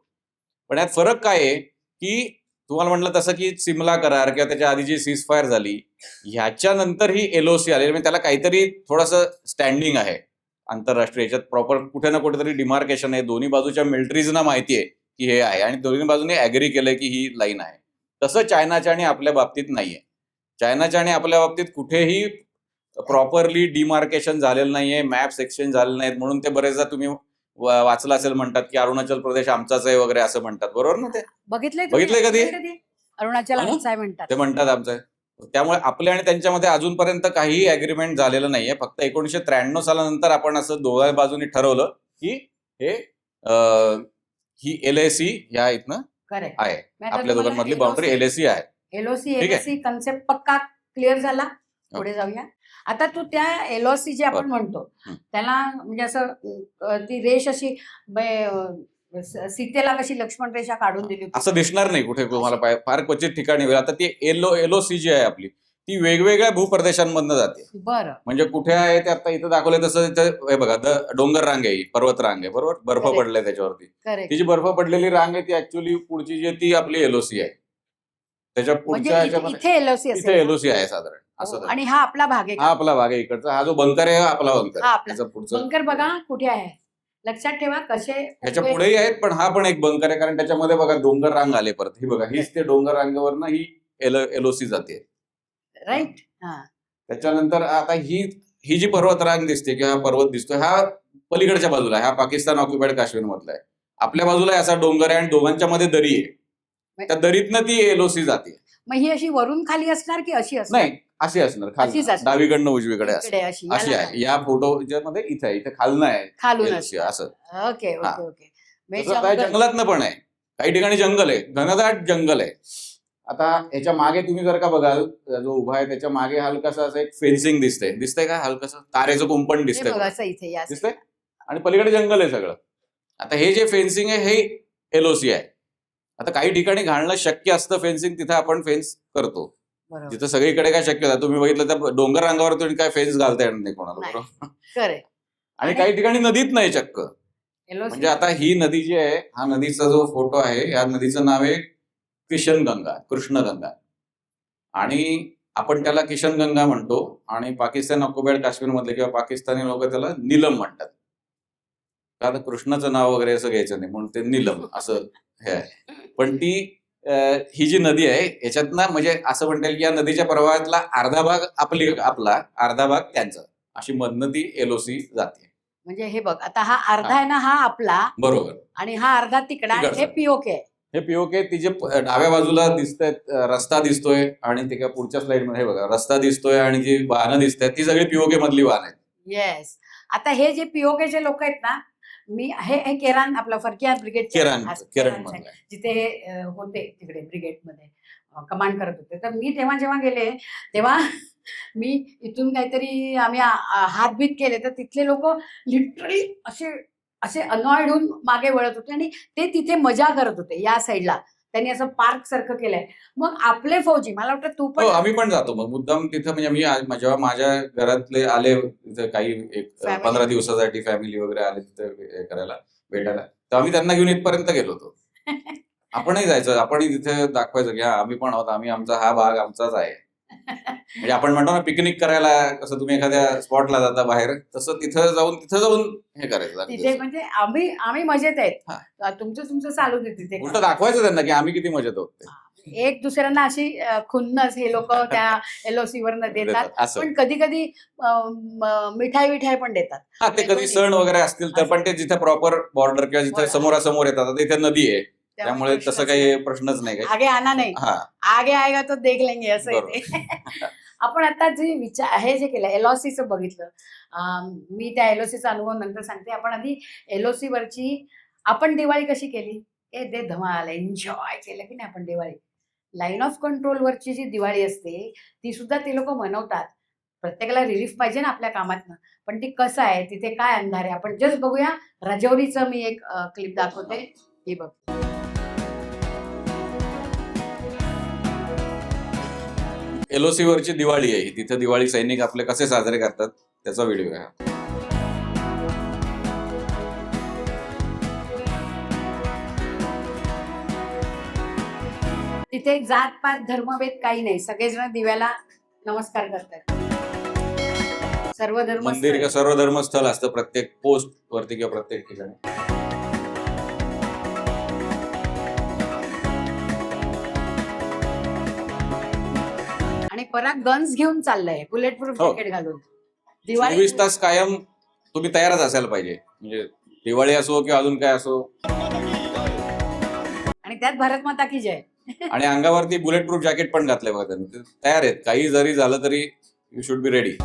पण यात फरक काय आहे की तुम्हाला म्हटलं तसं की सिमला करार किंवा त्याच्या आधी जी सीज फायर झाली ह्याच्यानंतर ही LOC आली, म्हणजे त्याला काहीतरी थोडंसं स्टँडिंग आहे आंतरराष्ट्रीय याच्यात, प्रॉपर कुठे ना कुठेतरी डिमार्केशन आहे. दोन्ही बाजूच्या मिलिटरीजना माहिती आहे की हे आहे आणि दोन्ही बाजूने ऍग्री केलंय की ही लाईन आहे. तसं चायनाच्या आणि आपल्या बाबतीत नाहीये. चायनाच्या आणि आपल्या बाबतीत कुठेही प्रॉपरली डिमार्केशन झालेलं नाहीये, मॅप्स एक्सचेंज झाले नाहीत. म्हणून ते बरेचदा तुम्ही वाचलं असेल म्हणतात की अरुणाचल प्रदेश आमचाच आहे वगैरे असं म्हणतात, बरोबर ना? ते बघितलंय कधी? अरुणाचल आमचं आहे म्हणतात, ते म्हणतात आमचं आहे. त्यामुळे आपल्या आणि त्यांच्यामध्ये अजूनपर्यंत काहीही अग्रीमेंट झालेलं नाहीये. फक्त 1993 सालानंतर आपण असं दोघा बाजूनी ठरवलं की हे ही LAC ह्या इथनं करेक्ट आहे, आपल्या दोघांमधली बाउंड्री LAC आहे. LOC कन्सेप्ट पक्का क्लिअर झाला. पुढे जाऊया. आता तू त्या LOC जे आपण म्हणतो त्याला म्हणजे असं ती रेष अशी सीतेला कशी लक्ष्मण रेषा काढून दिली होती असं दिसणार नाही कुठे तुम्हाला, फार क्वचित ठिकाणी होईल. आता ती LOC जी आहे आपली ती वेगवेगळ्या भूप्रदेशांमधनं जाते. बरं, म्हणजे कुठे आहे ते आता इथं दाखवलंय तसं हे बघा, डोंगर रांग आहे, पर्वत रांग आहे, बरोबर, बर्फ Correct. पडलाय त्याच्यावरती. करेक्ट. ती जी बर्फ पडलेली रांग आहे ती ऍक्च्युअली पुढची जी ती आपली LOC आहे. त्याच्या पुढच्या म्हणजे इथे LOC इथे असेल ना? LOC आहे साधारण असं. आणि हा आपला भाग आहे हा का? आपला भाग आहे इकडचा, हा जो बंकर आहे हा आपला बंकर हा आहे. आपला. त्याचा पुढचं बंकर बघा कुठे आहे, लक्षात ठेवा कसे ह्याच्या पुढेही आहेत, पण हा पण एक बंकर आहे कारण त्याच्यामध्ये बघा डोंगर रांग आले परत. ही बघा, हीच ते डोंगर रांगेवरनं ही LOC जाते. राईट. हा, त्याच्यानंतर आता ही जी पर्वत रांग दिसते किंवा पर्वत दिसतोय हा पलीकडच्या बाजूला आहे, हा पाकिस्तान ऑक्युपाईड काश्मीर मधला आहे. आपल्या बाजूला असा डोंगर आहे आणि दोघांच्या मध्ये दरी आहे. त्या दरीतनं ती LOC जाते. मग ही अशी वरून खाली असणार की अशी असणार? नाही, अशी असणार, अशीच खाली असणार. डावीकडनं उजवीकडे असणार. इकडे अशी अशी याला आहे. या फोटोच्या मध्ये इथे आहे, इथे खालनं आहे खालून LOC असणार. असं. ओके हा. Okay okay. म्हणजे तसं काय जंगल. जंगलातनं पण आहे, काही ठिकाणी जंगल आहे, घनदाट जंगल आहे. आता ह्याच्या मागे तुम्ही जर का बघाल, जो उभा आहे त्याच्या मागे हलकासा असं एक फेन्सिंग दिसतंय का, हलकासा तारेचं कुंपण हे दिसतंय बघा असं इथे या दिसतंय, आणि पलीकडे जंगल आहे सगळं. आता हे जे फेन्सिंग आहे हे LOC आहे. आता काही ठिकाणी घालणं शक्य असतं फेन्सिंग, तिथे आपण फेन्स करतो. बरोबर. जिथं सगळीकडे काय शक्य होतं, तुम्ही बघितलं तर डोंगर रांगावर तुम्ही काय फेन्स घालता येणार नाही कोणाला, नाही. बरोबर? करेक्ट. आणि काही ठिकाणी नदीत नाही चक्क. LOC. म्हणजे आता ही नदी जी आहे, हा नदीचा जो फोटो आहे, या नदीचं नाव आहे किशनगंगा, कृष्णगंगा. आणि आपण त्याला किशनगंगा म्हणतो आणि पाकिस्तान ऑक्युपाईड काश्मीर मधले किंवा पाकिस्तानी लोक त्याला नीलम म्हणतात. आता कृष्णाचं नाव वगैरे असं घ्यायचं नाही म्हणून ते नीलम असं हे आहे. पण ती ही जी नदी आहे याच्यातनं म्हणजे असं म्हणता येईल की या नदीच्या प्रवाहातला अर्धा भाग आपला, अर्धा भाग त्यांचा, अशी मधनं ती LOC जाते. म्हणजे हे बघ, आता हा अर्धा आहे ना, हा आपला, बरोबर, आणि हा अर्धा तिकडा. हे तिकडचा. POK आहे. हे POK तिचे डाव्या बाजूला दिसतंय, रस्ता दिसतोय, आणि ते काय पुढच्या स्लाइड मध्ये हे बघा, रस्ता दिसतोय आणि जी वाहनं दिसतात ती सगळी POK मधली वाहन आहेत. येस. आता हे जे POK चे लोक आहेत ना, मी हे केरान आपलं फरकिया ब्रिगेड केरन मधलं. जिथे हे होते तिकडे ब्रिगेडमध्ये कमांड करत होते. तर मी तेव्हा जेव्हा गेले तेव्हा मी इथून काहीतरी आम्ही हातबीत केले, तर तिथले लोक लिटरली असे असे अनॉइड होऊन मागे वळत होते आणि ते तिथे मजा करत होते. या साईडला त्यांनी असं पार्क सारखं केलंय. मग आपले फौजी, मला वाटतं तू पण, आम्ही पण जातो मग मुद्दाम तिथं. म्हणजे मी जेव्हा माझ्या घरातले आले तिथे काही एक Family. 15 दिवसासाठी फॅमिली वगैरे आले तिथे हे करायला, भेटायला, तर आम्ही त्यांना घेऊन इथपर्यंत गेलो होतो. आपणही जायचं, आपणही तिथे दाखवायचं की हा आम्ही पण आहोत, आम्ही आमचा हा भाग आमचाच आहे. म्हणजे आपण म्हणतो ना पिकनिक करायला कसं तुम्ही एखाद्या स्पॉटला जाता बाहेर, तसं तिथं जाऊन हे करायचं. तिथे म्हणजे आम्ही मजेत आहेत, तुमचं चालू दे तिथे. उलट दाखवायचं त्यांना की आम्ही किती मजेत आहोत ते. एक दुसऱ्यांना अशी खुन्नस हे लोक त्या LOC वरनं देतात. असं. पण कधी कधी मिठाई पण देतात. हा, ते कधी सण वगैरे असतील तर, पण ते जिथे प्रॉपर बॉर्डर किंवा जिथे समोरासमोर येतात, तिथे नदी आहे, त्यामुळे तसं काही प्रश्नच नाही काही. आगे आना नाही, हा, आगे आएगा तो देख लेंगे असं बरोबर. येते. आपण आता जे विचार हे जे केलं LOCचं बघितलं, मी त्या LOCचा अनुभव नंतर सांगते. आपण आधी LOC वरची आपण दिवाळी कशी केली, दे धमाल एन्जॉय केलं की नाही आपण दिवाळी. लाईन ऑफ कंट्रोल वरची जी दिवाळी असते ती सुद्धा ते लोक मनवतात. प्रत्येकाला रिलीफ पाहिजे ना आपल्या कामातनं, पण ती कसं आहे, तिथे काय अंधार आहे, आपण जस्ट बघूया. राजौरीचं मी एक क्लिप दाखवते. हे बघ. LOC वरची दिवाळी आहे, तिथे दिवाळी सैनिक आपले कसे साजरे करतात त्याचा व्हिडिओ आहे. तिथे जात पात धर्मभेद काही नाही, सगळेजण दिव्याला नमस्कार करतात. सर्व धर्म मंदिर किंवा सर्व धर्मस्थळ असतं प्रत्येक पोस्ट वरती किंवा प्रत्येक ठिकाणी. आणि पराग गन्स घेऊन चाललंय, बुलेट प्रूफ हो. जॅकेट घालून. दिवाळी 24 तास कायम तुम्ही तयारच असायला पाहिजे, म्हणजे दिवाळी असो किंवा अजून काय असो. आणि त्यात भारत माता की जय. आणि अंगावरती बुलेट प्रूफ जॅकेट पण घातलंय बघा त्यांनी, ते तयार आहेत. काही जरी झालं तरी यू शुड बी रेडी.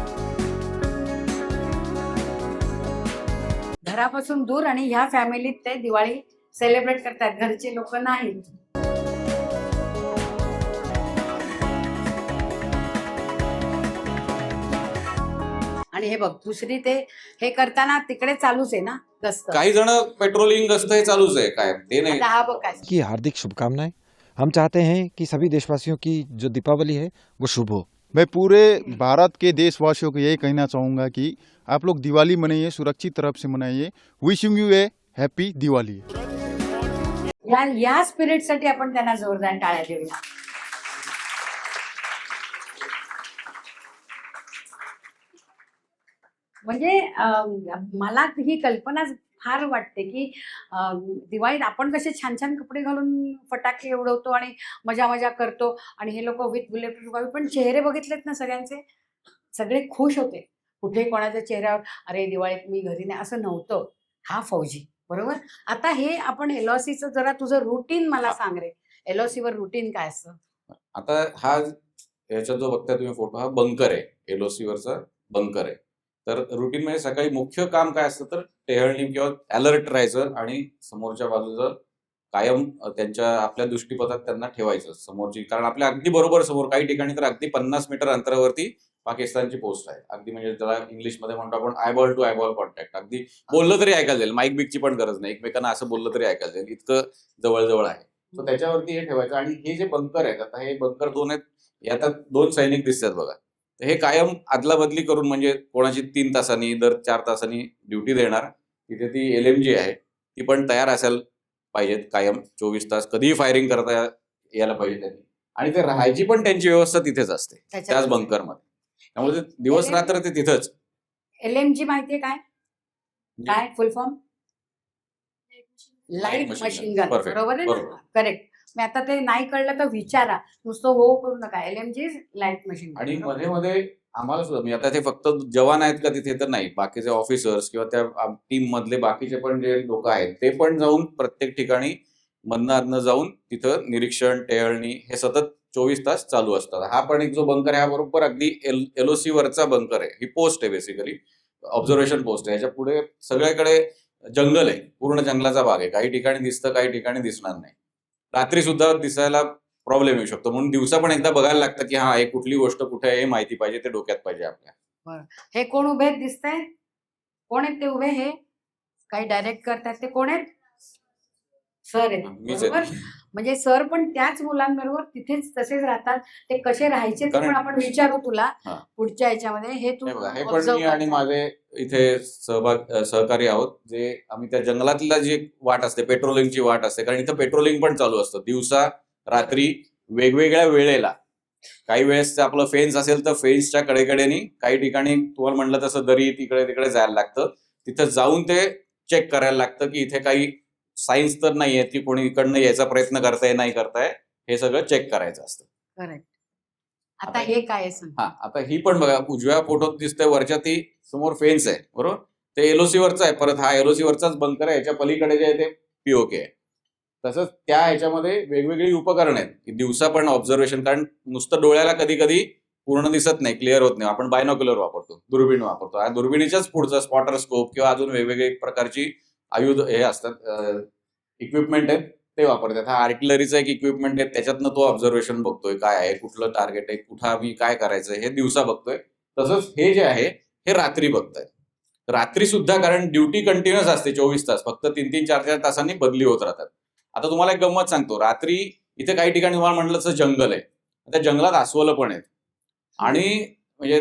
घरापासून दूर आणि ह्या फॅमिलीत ते दिवाळी सेलिब्रेट करतात, घरचे लोक नाही. आणि हे बघ, दुसरी ते हे करताना तिकडे चालूच आहे ना गस्त. काही जण पेट्रोलिंग गस्त हे चालूच आहे, काय ते नाही. आता हा बघ काय. की हार्दिक शुभकामनाएं. हम चाहते हैं कि सभी देशवासियों की जो दीपावली है वो शुभ हो. मैं पूरे भारत के देशवासियों को यही कहना चाहूँगा कि आप लोग दिवाली मनाइए, सुरक्षित तरफ से मनाइए. Wishing you a happy Diwali. या स्पिरिटसाठी आपण त्यांना जोरदार टाळ्या देऊया. म्हणजे मला ही कल्पना फार वाटते की दिवाळीत आपण कसे छान छान कपडे घालून फटाके उडवतो आणि मजा मजा करतो, आणि हे लोक विथ बुलेट प्रूफ. पण चेहरे बघितलेत ना सगळ्यांचे, सगळे खुश होते. कुठे कोणाच्या चेहऱ्यावर अरे दिवाळीत मी घरी नाही असं नव्हतं. हा फौजी बरोबर. आता हे आपण LOCचं जरा तुझं रुटीन मला सांग रे. LOC वर रुटीन काय असतं? आता हा याच्यात जो बघताय तुम्ही फोटो, हा बंकर आहे, LOC वरचा बंकर आहे. तर रुटीन म्हणजे सकाळी मुख्य काम काय असतं तर टेहळणी किंवा अलर्ट राहायचं आणि समोरच्या बाजूचं कायम त्यांच्या आपल्या दृष्टीपथात त्यांना ठेवायचं समोरची. कारण आपल्या अगदी बरोबर समोर, काही ठिकाणी तर अगदी 50 मीटर अंतरावरती पाकिस्तानची पोस्ट आहे. अगदी म्हणजे त्याला इंग्लिशमध्ये म्हणतो आपण आयबॉल टू आयबॉल कॉन्टॅक्ट. अगदी बोललं तरी ऐकायला जाईल, माईक बिकची पण गरज नाही, एकमेकांना असं बोललं तरी ऐकायला जाईल, इतकं जवळ आहे. तर त्याच्यावरती हे ठेवायचं. आणि हे जे बंकर आहेत, आता हे बंकर 2 आहेत, यात 2 सैनिक दिसतात बघा. तर हे कायम अदला बदली करून, म्हणजे कोणाची 3 तासांनी दर 4 तासांनी ड्युटी देणार. तिथे ती LMG आहे, ती पण तयार असायला पाहिजेत कायम 24 तास, कधीही फायरिंग करता यायला पाहिजे त्यांनी. आणि ते राहायची पण त्यांची व्यवस्था तिथेच असते, त्याच बंकरमध्ये. त्यामुळे ते दिवस रात्र ते तिथंच. LMG माहितीये काय काय फुल फॉर्म? Light machine gun. बरोबर आहे ना? करेक्ट. मी आता ते नाही कळलं तर विचारा, नुसतं हो करू नका. LMG light machine. आणि मध्ये मध्ये आम्हाला सुद्धा, मी आता ते फक्त जवान आहेत का तिथे तर नाही, बाकीचे ऑफिसर्स किंवा त्या टीम मधले बाकीचे पण जे लोक आहेत ते पण जाऊन प्रत्येक ठिकाणी मधनं जाऊन तिथं निरीक्षण, टेहळणी हे सतत 24 तास चालू असतात. हा पण एक जो बंकर आहे, हा बरोबर अगदी LOC वरचा बंकर आहे. ही पोस्ट आहे बेसिकली, ऑब्झर्वेशन पोस्ट आहे. ह्याच्या पुढे सगळीकडे जंगल आहे, पूर्ण जंगलाचा भाग आहे. काही ठिकाणी दिसतं, काही ठिकाणी दिसणार नाही. रात्री सुद्धा दिसायला प्रॉब्लेम येऊ शकतो, म्हणून दिवसा पण एकदा बघायला लागतं की हा एक कुठली गोष्ट कुठे आहे हे माहिती पाहिजे, ते डोक्यात पाहिजे आपल्या. हे कोण उभे दिसतंय? कोण आहेत ते उभे? हे काही डायरेक्ट करतात ते कोण आहेत? सर आहेत मीच बरोबर. आहे. म्हणजे सर पण त्याच मुलांबरोबर तिथेच तसेच राहतात. ते कसे राहायचे ते पण आपण विचारू तुला हा. पुढच्या ह्याच्यामध्ये. हे तू हे बघा, हे पण observe मी आणि करता. माझे इथे सहकारी आहोत, जे आम्ही त्या जंगलातला जी वाट असते, पेट्रोलिंगची वाट असते. कारण इथं पेट्रोलिंग पण चालू असतं दिवसा रात्री वेगवेगळ्या वेळेला. काही वेळेस आपलं फेन्स असेल तर फेन्सच्या कडेकडेनी, काही ठिकाणी तुम्हाला म्हटलं तसं दरी तिकडे तिकडे जायला लागतं. तिथं जाऊन ते चेक करायला लागतं की इथे काही सायन्स तर नाहीये की कोणी इकडनं यायचा प्रयत्न करताय नाही करताय, हे सगळं चेक करायचं असतं. करेक्ट. आता हे काय आहे सांग? हा, आता ही पण बघा, उजव्या फोटोत दिसतंय वरच्या ती समोर फेन्स आहे बरोबर, ते LOC वरचा आहे. परत हा LOC वरचाच बंकर आहे, याच्या पलीकडे जे आहे ते POK आहे. तसंच त्या ह्याच्यामध्ये वेगवेगळी उपकरणं आहेत, दिवसा पण ऑब्झर्वेशन. कारण नुसतं डोळ्याला कधी कधी पूर्ण दिसत नाही, क्लिअर होत नाही, आपण बायनोक्युलर वापरतो, दुर्बीण वापरतो. या दुर्बिणीच्याच पुढचं स्पॉटर स्कोप किंवा अजून वेगवेगळी प्रकारची आयुध हे असतात, इक्विपमेंट आहेत, ते वापरतात. हा आर्टिलरीचा एक इक्विपमेंट आहे, त्याच्यातनं तो ऑब्झर्वेशन बघतोय, काय आहे, कुठलं टार्गेट आहे, कुठं आम्ही काय करायचं हे दिवसा बघतोय. तसंच हे जे आहे हे रात्री बघताय. रात्री सुद्धा, कारण ड्युटी कंटिन्युअस असते 24 तास, फक्त 3-3, 4-4 तासांनी बदली होत राहतात. आता तुम्हाला एक गंमत सांगतो, रात्री इथे काही ठिकाणी तुम्हाला म्हटलं तसं जंगल आहे, त्या जंगलात अस्वलं पण आहेत. आणि म्हणजे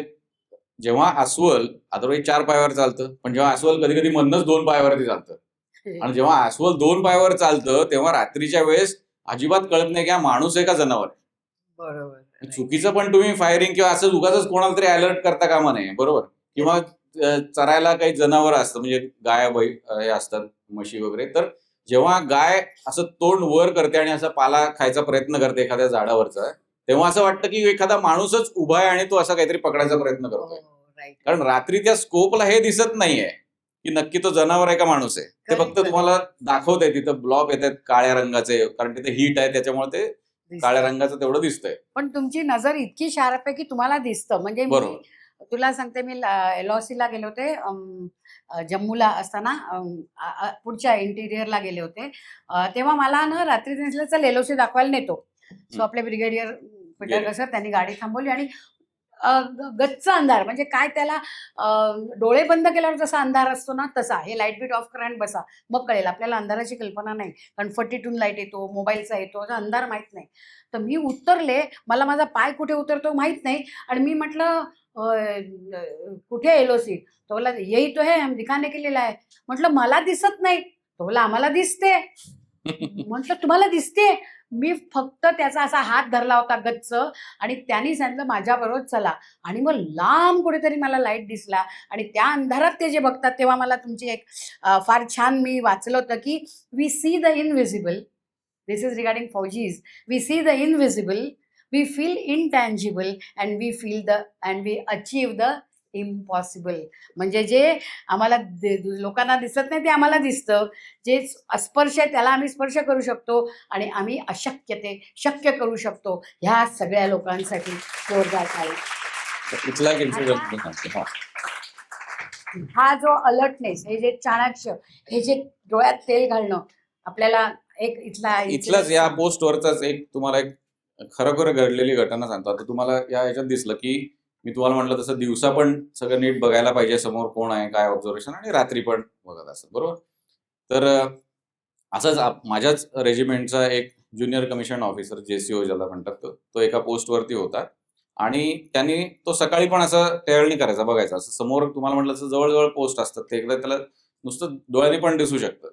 जेव्हा अस्वल अदरवाईज 4 पायावर चालतं, पण जेव्हा अस्वल कधी कधी मधनच 2 पायावरती चालतं, आणि जेव्हा अस्वल 2 पायावर चालतं तेव्हा रात्रीच्या वेळेस अजिबात कळत नाही की हा माणूस आहे का जनावर आहे. बरोबर. चुकीचं पण तुम्ही फायरिंग किंवा असं उगाच कोणाला तरी अलर्ट करता कामा नये, बरोबर. किंवा चरायला काही जनावर असतं, म्हणजे गाय हे असतात, म्हशी वगैरे, तर जेव्हा गाय असं तोंड वर करते आणि असं पाला खायचा प्रयत्न करते एखाद्या झाडावरचा, तेव्हा असं वाटतं की एखादा माणूसच उभा आहे आणि तो असा काहीतरी पकडायचा प्रयत्न करतोय. राईट. कारण रात्री त्या स्कोपला हे दिसत नाहीये की नक्की तो जनावर आहे का माणूस आहे. ते Correct, फक्त तुम्हाला दाखवत आहे, तिथं ब्लॉक येत आहेत काळ्या रंगाचे, कारण तिथे हीट आहे त्याच्यामुळे ते काळ्या रंगाचं तेवढं दिसतंय. पण तुमची नजर इतकी शार्प आहे की तुम्हाला दिसतं. म्हणजे बरोबर. तुला सांगते, मी LOC ला गेले होते, जम्मूला असताना, पुढच्या इंटिरियरला गेले होते. तेव्हा मला ना रात्री दिसलं, चल LOC दाखवायला नेतो. सो आपले ब्रिगेडियर पिटरकर सर त्यांनी गाडी थांबवली आणि गच्च अंधार, म्हणजे काय त्याला डोळे बंद केल्यावर जसा अंधार असतो ना तसा, हे लाईट बीट ऑफ करा आणि बसा, मग कळेल. आपल्याला अंधाराची कल्पना नाही, कारण 42 लाईट येतो, मोबाईलचा येतो, असा अंधार माहीत नाही. तर मी उतरले, मला माझा पाय कुठे उतरतो माहीत नाही, आणि मी म्हटलं कुठे LOC? तो बोला यही तो है, हम दिखाने के लिए लाए. म्हटलं मला दिसत नाही. तो बोला आम्हाला दिसते. म्हटलं तुम्हाला दिसते? मी फक्त त्याचा असा हात धरला होता गच्च, आणि त्यांनी सांगितलं माझ्याबरोबर चला, आणि मग लांब कुठेतरी मला लाईट दिसला, आणि त्या अंधारात ते जे बघतात तेव्हा मला तुमची एक फार छान मी वाचलं होतं की we see the invisible. This is regarding फौजीज. We see the invisible, we feel intangible, and we feel the and we achieve the impossible. म्हणजे जे आम्हाला लोकांना दिसत नाही ते आम्हाला दिसतं, जे अस्पर्श आहे त्याला आम्ही स्पर्श करू शकतो, आणि आम्ही अशक्य ते शक्य करू शकतो. ह्या सगळ्या लोकांसाठी जोरदार आहे. इथला एक इन्सिडेंट मी सांगतो. हा. हा जो अलर्टनेस, हे जे चाणक्य, हे जे डोळ्यात तेल घालणं, आपल्याला एक इथलाच या पोस्टवरचाच एक तुम्हाला एक खरोखर घडलेली घटना सांगतो. आता तुम्हाला या ह्याच्यात दिसलं की मी तुम्हाला म्हटलं तसं दिवसा पण सगळं नीट बघायला पाहिजे, समोर कोण आहे, काय ऑब्झर्वेशन, आणि रात्री पण बघत असत, बरोबर. तर असंच माझ्याच रेजिमेंटचा एक ज्युनियर कमिशन ऑफिसर, JCO ज्याला म्हणतात, तो एका पोस्टवरती होता, आणि त्यांनी तो सकाळी पण असं टेळणी करायचा, बघायचा असं समोर. तुम्हाला म्हटलं असं जवळजवळ पोस्ट असतात, ते एकदा त्याला नुसतं डोळ्याने पण दिसू शकतं.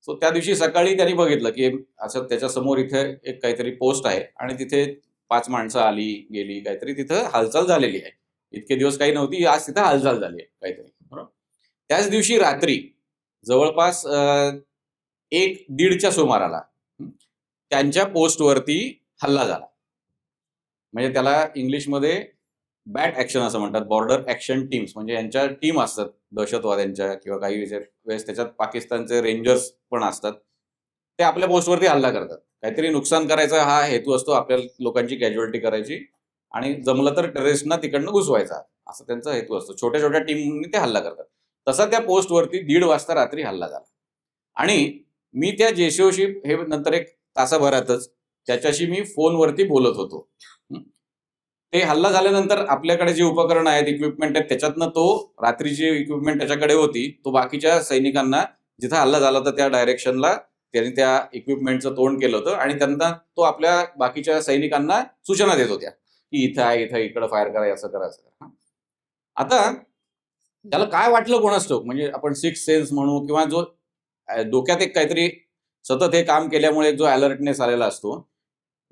सो त्या दिवशी सकाळी त्यांनी बघितलं की असं त्याच्या समोर इथे एक काहीतरी पोस्ट आहे, आणि तिथे 5 माणसं आली गेली, काहीतरी तिथं हालचाल झालेली आहे. इतके दिवस काही नव्हती, आज तिथं हालचाल झाली आहे काहीतरी, बरोबर. त्याच दिवशी रात्री जवळपास 1-1:30च्या सुमाराला त्यांच्या पोस्टवरती हल्ला झाला. म्हणजे त्याला इंग्लिशमध्ये बॅट ॲक्शन असं म्हणतात, बॉर्डर ॲक्शन टीम्स. म्हणजे यांच्या टीम असतात दहशतवाद्यांच्या, किंवा काही वेळेस त्याच्यात पाकिस्तानचे रेंजर्स पण असतात. ते आपल्या पोस्टवरती हल्ला करतात, काहीतरी नुकसान करायचा हा हेतू असतो, आपल्या लोकांची कॅज्युअलिटी करायची, आणि जमलं तर टेररिस्टना तिकडनं घुसवायचा, असा त्यांचा हेतू असतो. छोट्या छोट्या टीमनी ते हल्ला करतात. तसा त्या पोस्टवरती 1:30 वाजता रात्री हल्ला झाला, आणि मी त्या JCOशी हे नंतर एक तासाभरातच त्याच्याशी मी फोनवरती बोलत होतो. ते हल्ला झाल्यानंतर आपल्याकडे जे उपकरण आहेत, इक्विपमेंट आहेत, त्याच्यातनं तो रात्री जी इक्विपमेंट त्याच्याकडे होती, तो बाकीच्या सैनिकांना, जिथं हल्ला झाला होता त्या डायरेक्शनला त्यांनी त्या इक्विपमेंटचं तोंड केलं होतं, आणि त्यांना तो आपल्या बाकीच्या सैनिकांना सूचना देत होत्या की इथं आहे, इथं इकडं फायर करा, असं करा, असं करा. आता त्याला काय वाटलं कोणास ठाऊक, म्हणजे आपण सिक्स सेन्स म्हणू, किंवा जो डोक्यात एक काहीतरी सतत हे काम केल्यामुळे जो अलर्टनेस आलेला असतो,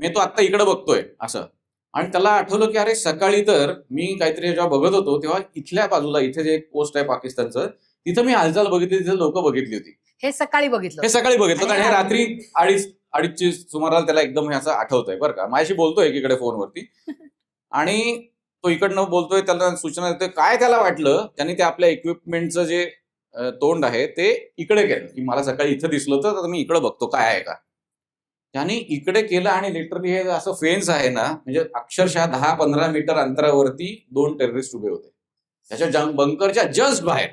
मी तो आत्ता इकडं बघतोय असं. आणि त्याला आठवलं की अरे सकाळी तर मी काहीतरी जेव्हा बघत होतो तेव्हा इथल्या बाजूला इथे जे पोस्ट आहे पाकिस्तानचं, तिथं मी हालचाल बघितली, तिथे लोक बघितली होती. हे सकाळी बघितलं, आणि हे रात्री 2:30ची सुमाराला त्याला एकदम हे असं आठवतंय, बरं का. माझ्याशी बोलतोय एकीकडे फोनवरती, आणि तो इकडनं बोलतोय, त्याला सूचना देतोय. काय त्याला वाटलं, त्यांनी ते आपल्या इक्विपमेंटचं जे तोंड आहे ते इकडे केलं, की मला सकाळी इथं दिसलं होतं, तर मी इकडे बघतो काय आहे का. त्यांनी इकडे केलं आणि लिटरली हे असं फेन्स आहे ना, म्हणजे अक्षरशः 10-15 मीटर अंतरावरती 2 टेररिस्ट उभे होते त्याच्या बंकरच्या जस्ट बाहेर.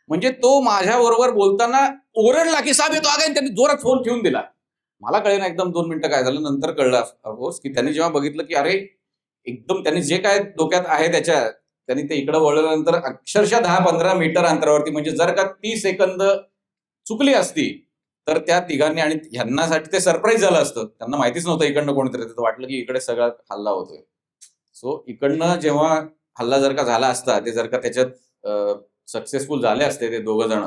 म्हणजे तो माझ्या बरोबर बोलताना ओरडला की साहेब येतो आगे, त्यांनी जोरात फोन ठेवून दिला. मला कळेना एकदम 2 मिनिटं काय झालं. नंतर कळलं ऑफकोर्स की त्यांनी जेव्हा बघितलं की अरे एकदम त्यांनी जे काय डोक्यात आहे त्यांनी ते इकडे वळल्यानंतर अक्षरशः 10-15 मीटर अंतरावरती, म्हणजे जर का 30 सेकंद चुकली असती तर त्या तिघांनी, आणि ह्यांनासाठी ते सरप्राईज झालं असतं. त्यांना माहितीच नव्हतं इकडनं कोणीतरी, तर वाटलं की इकडे सगळा हल्ला होतोय. सो इकडनं जेव्हा हल्ला जर का झाला असता, ते जर का त्याच्यात सक्सेसफुल झाले असते ते दोघं जण,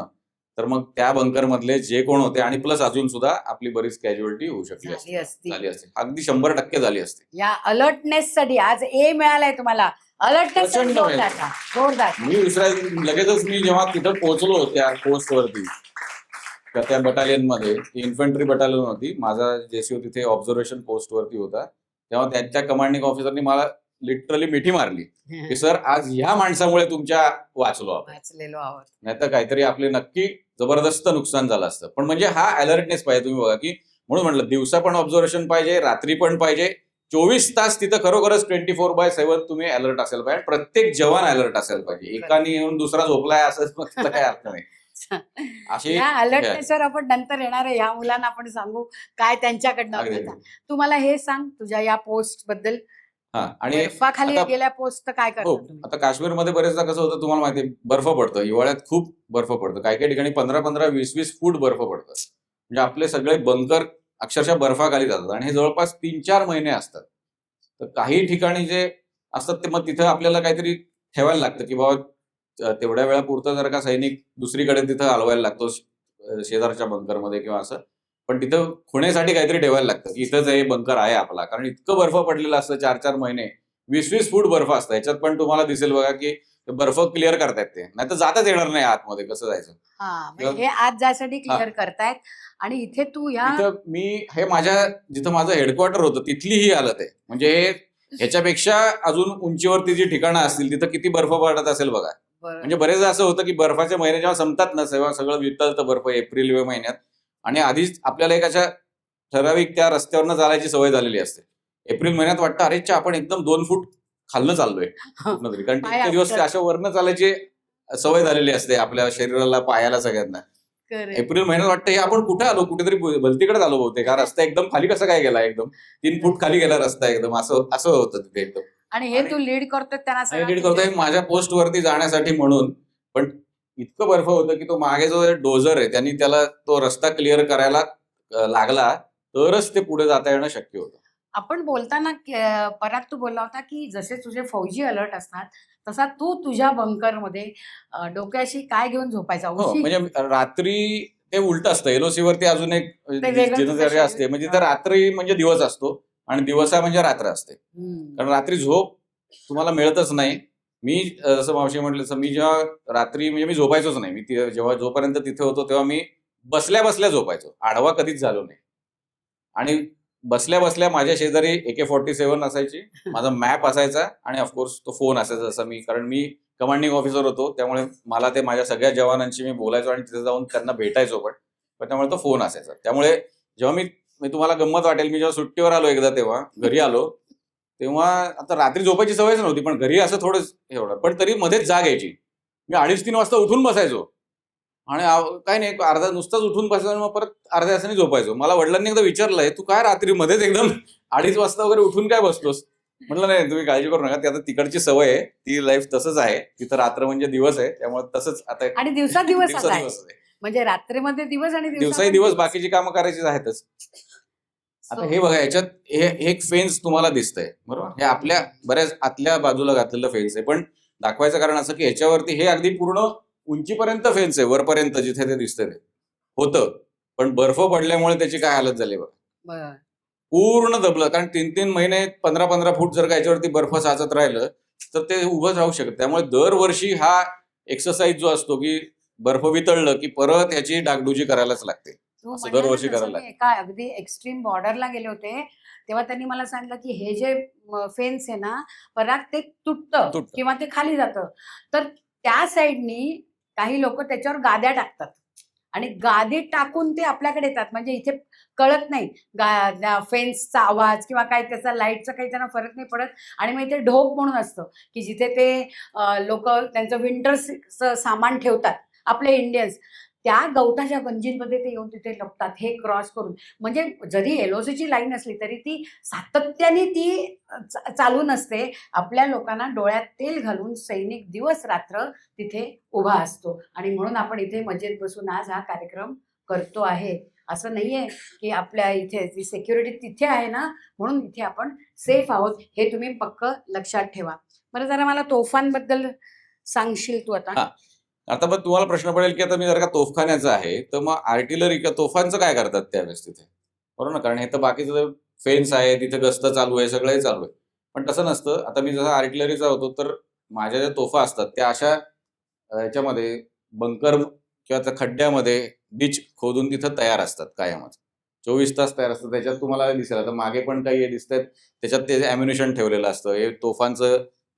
तर मग त्या बंकर मधले जे कोण होते आणि प्लस अजून सुद्धा आपली बरीच कॅज्युअल्टी होऊ शकली असती, झाली असते, अगदी 100% झाली असते. या अलर्टनेस साठी आज ए मिळालाय तुम्हाला. अलर्टनेस प्रचंड जोरदार. मी लगेचच मी जेव्हा तिथं पोहोचलो त्या पोस्टवरती, त्या बटालियन मध्ये, इन्फंट्री बटालियन होती, माझा जेसीओ तिथे ऑब्झर्वेशन पोस्टवरती होता, तेव्हा त्यांच्या कमांडिंग ऑफिसरनी मला लिटरली मिठी मारली की सर आज ह्या माणसामुळे तुमच्या वाचलेलो आहोत, नाही तर काहीतरी आपले नक्की जबरदस्त नुकसान झालं असतं. पण म्हणजे हा अलर्टनेस पाहिजे. तुम्ही बघा की म्हणून म्हटलं दिवसा पण ऑब्झर्वेशन पाहिजे, रात्री पण पाहिजे, 24 तास तिथं खरोखरच 24/7 तुम्ही अलर्ट असायला पाहिजे. प्रत्येक जवान अलर्ट असायला पाहिजे. एकाने येऊन दुसरा झोपलाय असं काय अर्थ नाही. अशी या अलर्टनेसवर आपण नंतर येणार आहे. या मुलांना आपण सांगू काय त्यांच्याकडनं अगदी. होतं. तू मला हे सांग तुझ्या या पोस्ट बद्दल. हा, आणि बर्फाखाली आता- गेल्या पोस्ट तर काय हो, करता तुम्ही? आता काश्मीरमध्ये बरेचदा कसं होतं तुम्हाला माहिती आहे, बर्फ पडतं. हिवाळ्यात खूप बर्फ पडतं. काही काही ठिकाणी 15-15, 20-20 फूट बर्फ पडतं. म्हणजे आपले सगळे बंकर अक्षरशः बर्फाखाली जातात आणि हे जवळपास 3-4 महिने असतात. तर काही ठिकाणी जे असतात ते मग तिथं आपल्याला काहीतरी ठेवायला लागतं की बाबा तेवढ्या वेळापुरतं जर का सैनिक दुसरीकडे तिथं हलवायला लागतो शेजारच्या बंकरमध्ये किंवा असं, पण तिथं खुणेसाठी काहीतरी ठेवायला लागतं की इथंच हे बंकर आहे आपला, कारण इतकं बर्फ पडलेलं असतं 4-4 महिने, 20-20 फूट बर्फ असतं. याच्यात पण तुम्हाला दिसेल बघा की बर्फ क्लिअर करतायत ते, नाही तर जाताच येणार नाही आतमध्ये, कसं जायचं. हा, म्हणजे हे आज जायसाठी क्लिअर करतायत. आणि इथे तू इथं मी हे जिथं माझं हेडक्वार्टर होतं तिथली ही हालत आहे. म्हणजे ह्याच्यापेक्षा अजून उंचीवरती जी ठिकाणं असतील तिथं किती बर्फ पडत असेल बघा. म्हणजे बरेचदा असं होतं की बर्फाचे महिने जेव्हा संपतात ना तेव्हा सगळं वितळतं बर्फ एप्रिल मे महिन्यात, आणि आधीच आपल्याला एक अशा ठराविक त्या रस्त्यावरनं चालायची सवय झालेली असते. एप्रिल महिन्यात वाटतं अरे आपण एकदम 2 फूट खाल्लं चाललोय कुठं तरी, कारण इतके दिवस अशा वरनं चालायची सवय झालेली असते आपल्या शरीराला, पायाला, सगळ्यांना. एप्रिल महिन्यात वाटतं हे आपण कुठे आलो, कुठेतरी भलतीकडे आलो बहुतेक, हा रस्ता एकदम खाली कसा काय गेला, एकदम 3 फूट खाली गेला रस्ता एकदम, असं होतं तिथे एकदम. आणि हे तू लीड करतोय त्यांना एडिट करतोय माझ्या पोस्ट वरती जाण्यासाठी म्हणून, पण इतकं बर्फ होतं की तो मागे जो डोझर आहे त्यांनी त्याला तो रस्ता क्लिअर करायला लागला तरच ते पुढे जाता येणं शक्य होतं. आपण बोलताना पराग तू बोलला होता की जसे तुझे फौजी अलर्ट असतात तसा तू तुझ्या बंकरमध्ये डोक्याशी काय घेऊन झोपायचा? हो, म्हणजे रात्री ते उलट असतं. एलओसी वरती अजून एक वेगळं दिनचर्या असते, म्हणजे तर रात्री म्हणजे दिवस असतो आणि दिवसा म्हणजे रात्र असते. कारण रात्री झोप तुम्हाला मिळतच नाही. मी जसं मावशी म्हटलं तसं मी जेव्हा रात्री म्हणजे मी झोपायचोच नाही. मी जेव्हा जोपर्यंत तिथे होतो तेव्हा मी बसल्या बसल्या झोपायचो, आडवा कधीच झालो नाही. आणि बसल्या बसल्या माझ्या शेजारी AK-47 असायची, माझा मॅप असायचा आणि ऑफकोर्स तो फोन असायचा. जसं कारण मी कमांडिंग ऑफिसर होतो त्यामुळे मला ते माझ्या सगळ्या जवानांशी मी बोलायचो आणि तिथे जाऊन त्यांना भेटायचो, पण त्यामुळे तो फोन असायचा. त्यामुळे जेव्हा मी तुम्हाला गंमत वाटेल, मी जेव्हा सुट्टीवर आलो एकदा, तेव्हा घरी आलो तेव्हा आता रात्री झोपायची सवयच नव्हती, पण घरी असं थोडंच एवढं, पण तरी मध्येच जाग यायची. मी 2:30-3 वाजता उठून बसायचो आणि काय नाही अर्धा नुसताच उठून बसायचं, मग परत अर्ध्या तासाने झोपायचो. मला वडिलांनी एकदा विचारलंय तू काय रात्री मध्येच एकदम 2:30 वाजता वगैरे उठून काय बसतोस? म्हटलं नाही तुम्ही काळजी करू नका, ती आता तिकडची सवय आहे, ती लाईफ तसंच आहे, तिथं रात्र म्हणजे दिवस आहे, त्यामुळे तसंच आता आणि दिवसा दिवस आहे. म्हणजे रात्रीमध्ये दिवस आणि दिवसाही दिवस, बाकीची कामं करायचीच आहेतच. आता हे बघा, याच्यात हे एक फेन्स तुम्हाला दिसतंय बरोबर, हे आपल्या बऱ्याच आतल्या बाजूला घातलेलं फेन्स आहे, पण दाखवायचं कारण असं की ह्याच्यावरती हे अगदी पूर्ण उंचीपर्यंत फेन्स आहे, वरपर्यंत जिथे ते दिसतंय ते होतं, पण बर्फ पडल्यामुळे त्याची काय हालत झाली बघा, पूर्ण दबलं. कारण 3-3 महिने 15-15 फूट जर का याच्यावरती बर्फ साचत राहिलं तर ते उभं राहू शकत. त्यामुळे दरवर्षी हा एक्सरसाइज जो असतो की बर्फ वितळलं की परत याची डागडुजी करायलाच लागते, दरवर्षी करायला लागते. एका अगदी एक्स्ट्रीम बॉर्डरला गेले होते तेव्हा त्यांनी मला सांगितलं की हे जे फेन्स आहे ना पराग, ते तुटतं किंवा ते खाली जातं, तर त्या साईडनी काही लोक त्याच्यावर गाद्या टाकतात आणि गादी टाकून ते आपल्याकडे येतात. म्हणजे इथे कळत नाही फेन्सचा आवाज किंवा काय त्याचा लाईटचा काही त्यांना फरक नाही पडत. आणि मग इथे ढोक म्हणून असतं की जिथे ते लोक त्यांचं विंटरचं सामान ठेवतात आपले इंडियन्स, त्या गवताच्या गंजींमध्ये ते येऊन तिथे लपतात हे क्रॉस करून. म्हणजे जरी LOCची लाईन असली तरी ती सातत्याने ती चालू नसते. आपल्या लोकांना डोळ्यात तेल घालून सैनिक दिवस रात्र तिथे उभा असतो. आणि म्हणून आपण इथे मजेत बसून आज हा कार्यक्रम करतो आहे. असं नाहीये की आपल्या इथे ती सिक्युरिटी तिथे आहे ना म्हणून इथे आपण सेफ आहोत, हे तुम्ही पक्क लक्षात ठेवा. बरं, जरा मला तोफांबद्दल सांगशील तू आता? हा. आता मग तुम्हाला प्रश्न पडेल की आता मी जर का तोफखान्याचं आहे तर मग आर्टिलरी किंवा तोफांचं काय करतात त्यावेळेस तिथे, बरोबर ना? कारण हे तर बाकीचं फेन्स आहे, तिथे गस्त चालू आहे, सगळंही चालू आहे. पण तसं नसतं. आता मी जसा आर्टिलरीचा होतो तर माझ्या ज्या तोफा असतात त्या अशा याच्यामध्ये बंकर किंवा त्या खड्ड्यामध्ये डिच खोदून तिथं तयार असतात कायमच. 24 तास तयार असतात. त्याच्यात तुम्हाला दिसेल आता मागे पण काही हे दिसतात, त्याच्यात ते ॲम्युनिशन ठेवलेलं असतं. हे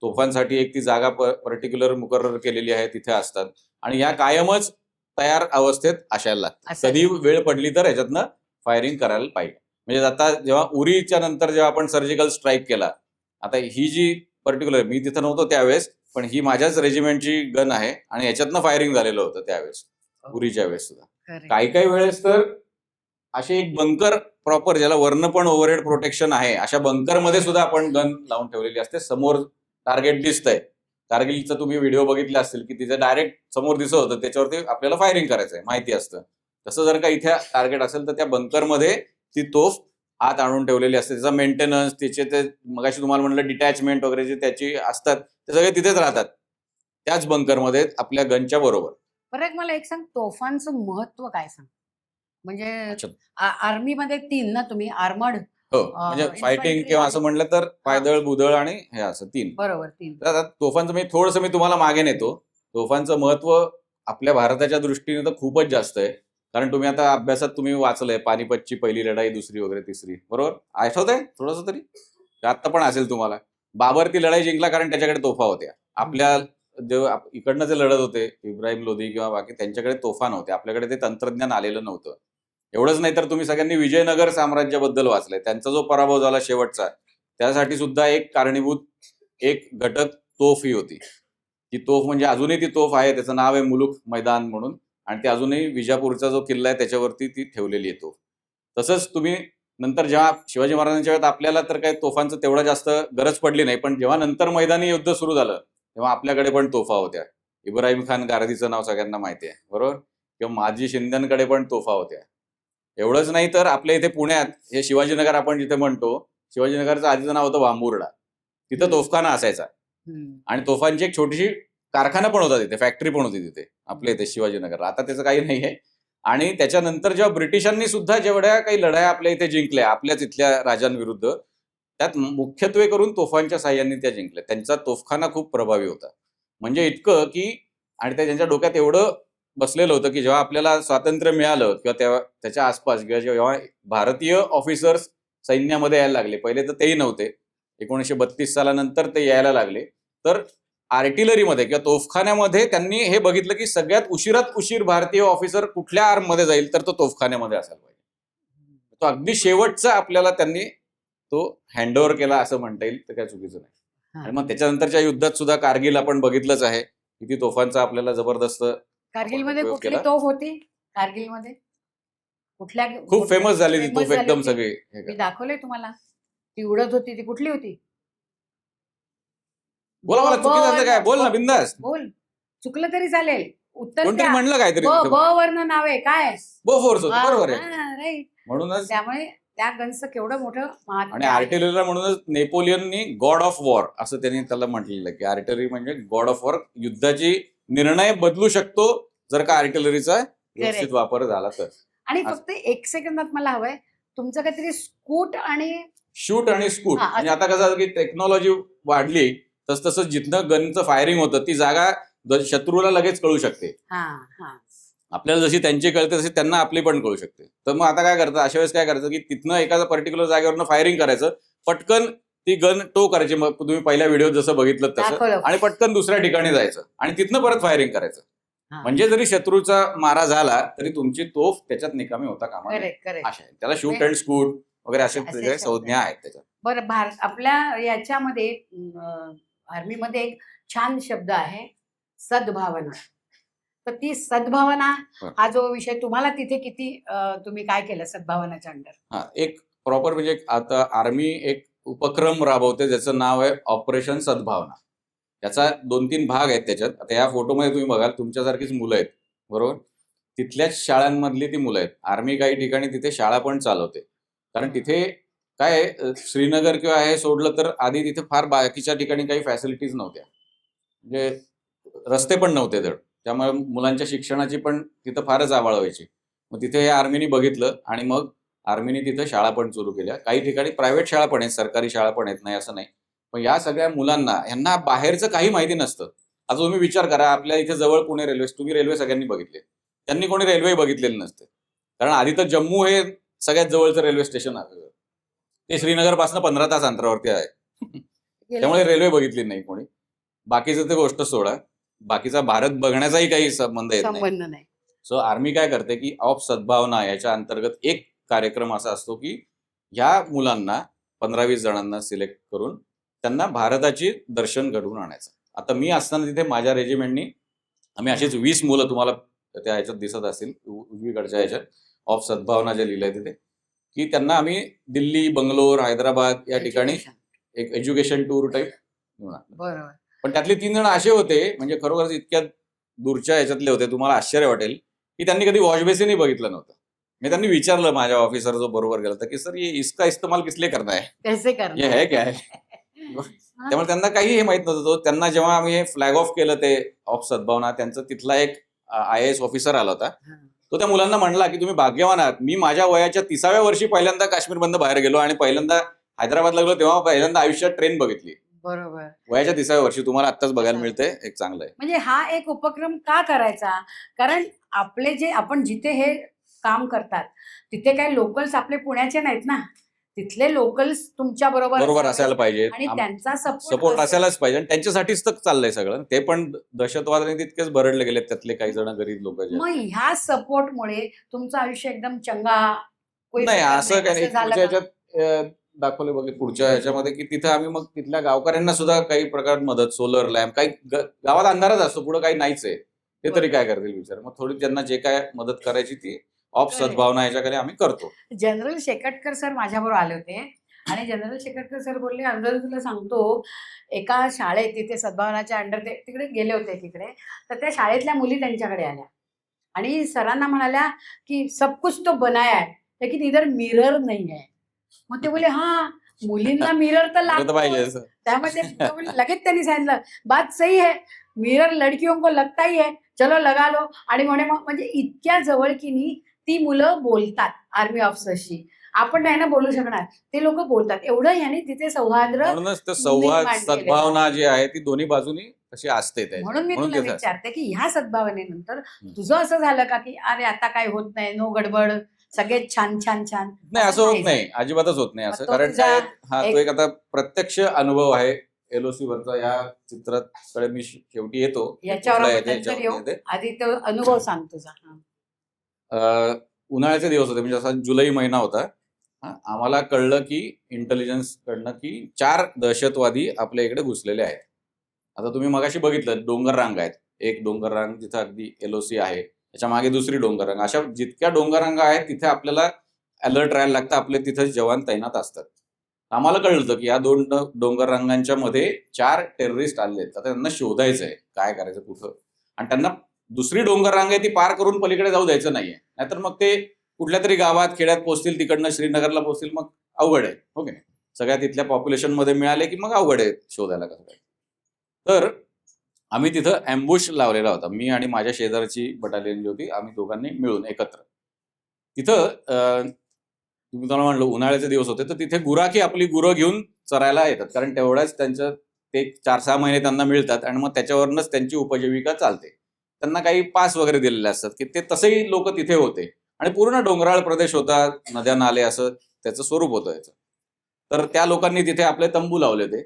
तोफांसाठी एक ती जागा पर्टिक्युलर मुकर्रर केलेली आहे, तिथे असतात. आणि या कायमच तयार अवस्थेत असायला लागतात. असं कधी वेळ पडली तर ह्याच्यातनं फायरिंग करायला पाहिजे. म्हणजे आता जेव्हा उरीच्या नंतर जेव्हा आपण सर्जिकल स्ट्राईक केला, आता ही जी पर्टिक्युलर, मी तिथं नव्हतो त्यावेळेस, पण ही माझ्याच रेजिमेंटची गन आहे आणि ह्याच्यातनं फायरिंग झालेलं होतं त्यावेळेस, उरीच्या वेळेस सुद्धा. खरंय. काही काही वेळेस तर असे एक बंकर प्रॉपर, ज्याला वरनं पण ओव्हरहेड प्रोटेक्शन आहे, अशा बंकरमध्ये सुद्धा आपण गन लावून ठेवलेली असते. समोर टार्गेट दिसतंय. कारगिलचा तुम्ही व्हिडिओ बघितला असेल की तिथे डायरेक्ट समोर दिसत होतं, त्याच्यावरती आपल्याला फायरिंग करायचंय माहिती असतं. तसं जर का इथे टार्गेट असेल तर त्या बंकरमध्ये ती तोफ आत आणून ठेवलेली असते. त्याचा मेंटेनन्स, त्याचे ते मगाशी तुम्हाला म्हणलं डिटॅचमेंट वगैरे जे त्याची असतात ते सगळे तिथेच राहतात, त्याच बंकरमध्ये आपल्या गनच्या बरोबर. बरं, मला एक सांग, तोफांचं महत्व काय सांग? म्हणजे अच्छा. आर्मीमध्ये 3 ना तुम्ही, आर्मर्ड? हो, म्हणजे फायटिंग इन्फंट्री किंवा आणि- असं म्हणलं तर पायदळ, बुदळ आणि हे असं 3. बरोबर, 3. तर आता तोफांचं मी तुम्हाला मागे नेतो. तोफांचं महत्व आपल्या भारताच्या दृष्टीने तर खूपच जास्त आहे. कारण तुम्ही आता अभ्यासात तुम्ही वाचलंय पानिपतची पहिली लढाई, दुसरी वगैरे तिसरी, बरोबर? आठवतंय थोडंसं तरी? आता पण असेल तुम्हाला. बाबर ती लढाई जिंकला कारण त्याच्याकडे तोफा होत्या. आपल्या इकडनं जे लढत होते इब्राहिम लोधी किंवा बाकी, त्यांच्याकडे तोफा नव्हते. आपल्याकडे ते तंत्रज्ञान आलेलं नव्हतं. एवढंच नाही तर तुम्ही सगळ्यांनी विजयनगर साम्राज्याबद्दल वाचलंय. त्यांचा जो पराभव झाला शेवटचा, त्यासाठी सुद्धा एक कारणीभूत एक घटक तोफ ही होती. ती तोफ म्हणजे अजूनही ती तोफ आहे, त्याचं नाव आहे मुलुक मैदान म्हणून. आणि ते अजूनही विजापूरचा जो किल्ला आहे त्याच्यावरती ती ठेवलेली आहे तोफ. तसंच तुम्ही नंतर जेव्हा शिवाजी महाराजांच्या वेळेत आपल्याला तर काही तोफांचं तेवढं जास्त गरज पडली नाही, पण जेव्हा नंतर मैदानी युद्ध सुरू झालं तेव्हा आपल्याकडे पण तोफा होत्या. इब्राहिम खान गारदीचं नाव सगळ्यांना माहिती आहे, बरोबर? किंवा माजी शिंदेकडे पण तोफा होत्या. एवढंच नाही तर आपल्या इथे पुण्यात हे शिवाजीनगर आपण जिथे म्हणतो, शिवाजीनगरचं आधीचं नाव होतं भांबुर्डा. तिथं तोफखाना असायचा आणि तोफांची एक छोटीशी कारखाना पण होता तिथे, फॅक्टरी पण होती तिथे आपल्या इथे शिवाजीनगरला. आता त्याचं काही नाही आहे. आणि त्याच्यानंतर जेव्हा ब्रिटिशांनी सुद्धा जेवढ्या काही लढाया आपल्या इथे जिंकल्या आपल्याच इथल्या राजांविरुद्ध, त्यात मुख्यत्वे करून तोफांच्या साह्याने त्या जिंकल्या. त्यांचा तोफखाना खूप प्रभावी होता. म्हणजे इतकं की, आणि ते त्यांच्या डोक्यात एवढं बसलेलं होतं की जेव्हा आपल्याला स्वातंत्र्य मिळालं किंवा त्याच्या आसपास किंवा जेव्हा भारतीय ऑफिसर्स सैन्यामध्ये यायला लागले, पहिले तर तेही नव्हते, 1932 सालानंतर ते यायला लागले, तर आर्टिलरीमध्ये किंवा तोफखान्यामध्ये त्यांनी हे बघितलं की सगळ्यात उशिरात उशीर भारतीय ऑफिसर कुठल्या आर्ममध्ये जाईल तर तो तोफखान्यामध्ये असायला पाहिजे. तो अगदी शेवटचा आपल्याला त्यांनी तो हँडओव्हर केला असं म्हणता येईल, तर काय चुकीचं नाही. आणि मग त्याच्यानंतरच्या युद्धात सुद्धा कारगिल आपण बघितलंच आहे, किती तोफांचा आपल्याला जबरदस्त कारगिलमध्ये उपयोग कुठली केला. तोफ होती? कारगिलमध्ये कुठल्या? खूप फेमस झाली ती famous तोफ, झाली एकदम होती. सगळी हे मी करा. दाखवलंय तुम्हाला. ती उडत होती, ती कुठली होती? बोला मला चुकीचं काय, बोल ना बिंदास. बोल, चुकलं तरी चालेल, उत्तर कोणतरी द्या. म्हणलं काहीतरी ब वरनं नाव आहे काय? बोफोर्स होतं, बरोबर आहे. राईट. म्हणूनच. त्यामुळे त्या गनचं केवढं मोठं महात्म्य आणि आहे. आर्टिलरीला म्हणूनच नेपोलियननी गॉड ऑफ वॉर असं त्यांनी त्याला म्हटलेलं की आर्टिलरी म्हणजे गॉड ऑफ वॉर, युद्धाची निर्णय बदलू शकतो जर का आर्टिलरीचा व्यवस्थित वापर झाला तर. आणि फक्त 1 सेकंदात मला हवंय तुमचं काहीतरी स्कूट आणि शूट आणि स्कूट. हा, म्हणजे आता कसं झालं की टेक्नॉलॉजी वाढली तस तसं जिथनं गनचं फायरिंग होतं ती जागा शत्रूला लगेच कळू शकते. आपल्याला जशी त्यांची कळते तशी त्यांना आपली पण कळू शकते. तर मग आता काय करतं, अशा वेळेस काय करायचं की तिथनं एखाद्या पर्टिक्युलर जागेवरनं फायरिंग करायचं, पटकन ती गन टो करायची. मग तुम्ही पहिल्या व्हिडिओ जसं बघितलं तसं, दाखवलं. आणि पटकन दुसऱ्या ठिकाणी जायचं आणि तिथनं परत फायरिंग करायचं. हा. म्हणजे जरी शत्रूचा मारा झाला तरी तुमची तोफ त्याच्यात निकामी होता कामा नये. Correct correct. अशा आहे. त्याला शूट अँड स्कूट वगैरे असे असे त्याचे शब्द संज्ञा आहेत त्याच्यात. बरं, आपल्या याच्यामध्ये आर्मीमध्ये एक छान शब्द आहे, सद्भावना. तर ती सद्भावना बरं. हा जो विषय तुम्हाला तिथे किती तुम्ही काय केलं सद्भावनाच्या अंडर? हा, एक प्रॉपर म्हणजे आता आर्मी एक उपक्रम राबवते ज्याचं नाव आहे ऑपरेशन सद्भावना. त्याचा 2-3 भाग आहेत त्याच्यात. आता या फोटोमध्ये तुम्ही बघाल तुमच्यासारखीच मुलं आहेत, बरोबर? तिथल्याच शाळांमधली ती मुलं आहेत. आर्मी काही ठिकाणी तिथे शाळा पण चालवते. कारण तिथे काय आहे, श्रीनगर किंवा हे सोडलं तर आधी तिथे फार बाकीच्या ठिकाणी काही फॅसिलिटीज नव्हत्या, म्हणजे रस्ते पण नव्हते धड. त्यामुळे मुलांच्या शिक्षणाची पण तिथं फारच आवाळ व्हायची. मग तिथे हे आर्मीनी बघितलं आणि मग आर्मीने तिथं शाळा पण सुरू केल्या. काही ठिकाणी प्रायव्हेट शाळा पण आहेत, सरकारी शाळा पण आहेत, नाही असं नाही. पण या सगळ्या मुलांना ह्यांना बाहेरचं काही माहिती नसतं. आता तुम्ही विचार करा, आपल्या इथे जवळ पुणे रेल्वे, तुम्ही रेल्वे सगळ्यांनी बघितले, त्यांनी कोणी रेल्वे बघितलेले नसते. कारण आधी तर जम्मू हे सगळ्यात जवळचं रेल्वे स्टेशन आहे, ते श्रीनगरपासून 15 तास अंतरावरती आहे. त्यामुळे रेल्वे बघितली नाही कोणी. बाकीचं ते गोष्ट सोडा, बाकीचा भारत बघण्याचाही काही संबंध येत नाही. संबंध नाही. सो आर्मी काय करते की ऑफ सद्भावना याच्या अंतर्गत एक कार्यक्रम असा असतो की ह्या मुलांना 15-20 जणांना सिलेक्ट करून त्यांना भारताची दर्शन घडवून आणायचं. आता मी असताना तिथे माझ्या रेजिमेंटनी आम्ही अशीच 20 मुलं तुम्हाला त्या ह्याच्यात दिसत असतील उजवीकडच्या ह्याच्यात ऑफ सद्भावना जे लिहिलंय तिथे, की त्यांना आम्ही दिल्ली, बंगलोर, हैदराबाद या ठिकाणी Education. एक एज्युकेशन टूर टाईप घेऊन आणलं. बरोबर. पण त्यातले 3 जण असे होते, म्हणजे खरोखरच इतक्या दूरच्या ह्याच्यातले होते, तुम्हाला आश्चर्य वाटेल की त्यांनी कधी वॉश बेसिनही बघितलं नव्हतं. मी त्यांनी विचारलं माझ्या ऑफिसर जो बरोबर गेला होता की सर ये इसका इस्तेमाल किस लिए करना है, कैसे ये करणार? है क्या है? त्यामुळे त्यांना काही हे माहित नव्हतं. तो त्यांना जेव्हा आम्ही हे फ्लॅग ऑफ केलं ते ऑफ सद्भावना, त्यांचा तिथला एक IAS ऑफिसर आला होता. हा. तो त्या मुलांना म्हणला की तुम्ही भाग्यवान आहात, मी माझ्या वयाच्या 30व्या वर्षी पहिल्यांदा काश्मीरमधनं बाहेर गेलो आणि पहिल्यांदा हैदराबादला गेलो, तेव्हा पहिल्यांदा आयुष्यात ट्रेन बघितली. बरोबर. वयाच्या 30व्या वर्षी तुम्हाला आत्ताच बघायला मिळतंय, एक चांगलं आहे. म्हणजे हा एक उपक्रम का करायचा? कारण आपले जे आपण जिथे हे काम करतात तिथे काही लोकल्स आपले पुण्याचे नाहीत ना, तिथले लोकल्स तुमच्या बरोबर असायला पाहिजे, आणि त्यांचा सपोर्ट असायलाच पाहिजे. आणि त्यांच्यासाठीच तर चाललंय सगळं. ते पण दहशतवादाने तितकेच भरडले गेले, त्यातले काही जण गरीब लोक जे मग ह्या सपोर्टमुळे तुमचं आयुष्य एकदम चंगा कोई नाही फिकर असं काही नाही. झालं पुढच्या का? ह्याच्यात दाखवले बघे पुढच्या ह्याच्यामध्ये की तिथं आम्ही मग तिथल्या गावकऱ्यांना सुद्धा काही प्रकार मदत, सोलर लॅम्प, काही गावात अंधारच असतो, पुढे काही नाहीच आहे, ते तरी काय करतील विचार. मग थोडी त्यांना जे काय मदत करायची ती ऑफ सद्भावना ह्याच्याकडे आम्ही करतो. जनरल शेकटकर सर माझ्याबरोबर आले होते आणि जनरल शेकटकर सर बोलले, अंदाज तुला सांगतो, एका शाळेत तिथे सद्भावनाच्या अंडर ते तिकडे गेले होते तिकडे, तर त्या शाळेतल्या मुली त्यांच्याकडे आल्या आणि सरांना म्हणाल्या की सब कुछ तो बनाया है लेकिन इधर मिरर नहीं है. मग ते बोले हा, मुलींना मिरर तर तर पाहिजे लागतो. असं. त्यामध्ये लगेच त्यांनी सांगितलं, बात सही है, मिरर लडकियों को लगता ही है, चलो लगा लो. आणि म्हणजे इतक्या जवळकीनी ती मुलं बोलतात आर्मी ऑफिसर्सशी. आपण नाही ना बोलू शकणार, ते लोक बोलतात. एवढं याने तिथे सौहार्द. म्हणूनच ते संवाद, मांडलेलं आहे. सद्भावना जी आहे ती दोन्ही बाजूनी तशी असते त्याची. म्हणून मी म्हणून तुला ते असं. विचारते की ह्या सद्भावनेनंतर तुझं असं झालं का की अरे आता काय होत नाही, नो गडबड, सगळे छान छान छान? नाही, असं होत झालं. नाही, अजिबातच होत नाही असं. मग तो कारण तुझा काय, हा तो एक- एक आता प्रत्यक्ष अनुभव आहे LOC वरचा. या चित्राकडे मी शेवटी येतो. याच्यावर कुठला आपण येते, नंतर याच्यावर येऊ. येते. आधी तो अनुभव सांग तुझा. हा. उन्हाळ्याचे दिवस होते, म्हणजे असा जुलै महिना होता. आम्हाला कळलं की इंटेलिजन्स कडनं की 4 दहशतवादी आपल्या इकडे घुसलेले आहेत. आता तुम्ही मगाशी बघितलं डोंगर रांग आहेत, एक डोंगर रांग जिथं अगदी LOC आहे, त्याच्या मागे दुसरी डोंगर रांग, अशा जितक्या डोंगर रांगा आहेत तिथे आपल्याला अलर्ट राहायला लागतं. आपले तिथे जवान तैनात असतात. आम्हाला कळलं होतं की या 2 डोंगर रांगांच्या मध्ये 4 टेररिस्ट आले आहेत. आता त्यांना शोधायचंय, काय करायचं, कुठं, आणि त्यांना दुसरी डोंगर रांग आहे ती पार करून पलीकडे जाऊ द्यायचं नाहीये, नाहीतर मग ते कुठल्या तरी गावात खेड्यात पोहोचतील, तिकडनं श्रीनगरला पोहोचतील, मग अवघड आहे, हो की नाही? सगळ्या तिथल्या पॉप्युलेशन मध्ये मिळाले की मग अवघड आहे शोधायला कसं काय. तर आम्ही तिथं अँबुश लावलेला होता, मी आणि माझ्या शेजारची बटालियन जी होती, आम्ही दोघांनी मिळून एकत्र. तिथं तुम्ही तुम्हाला म्हणलं उन्हाळ्याचे दिवस होते, तर तिथे गुराखी आपली गुरं घेऊन चरायला येतात, कारण तेवढ्याच त्यांचं ते 4-6 महिने त्यांना मिळतात आणि मग त्याच्यावरूनच त्यांची उपजीविका चालते. त्यांना काही पास वगैरे दिलेले असतात की ते तसेही लोक तिथे होते आणि पूर्ण डोंगराळ प्रदेश होता, नद्या नाले, असं त्याचं स्वरूप होतं याचं. तर त्या लोकांनी तिथे आपले तंबू लावले होते,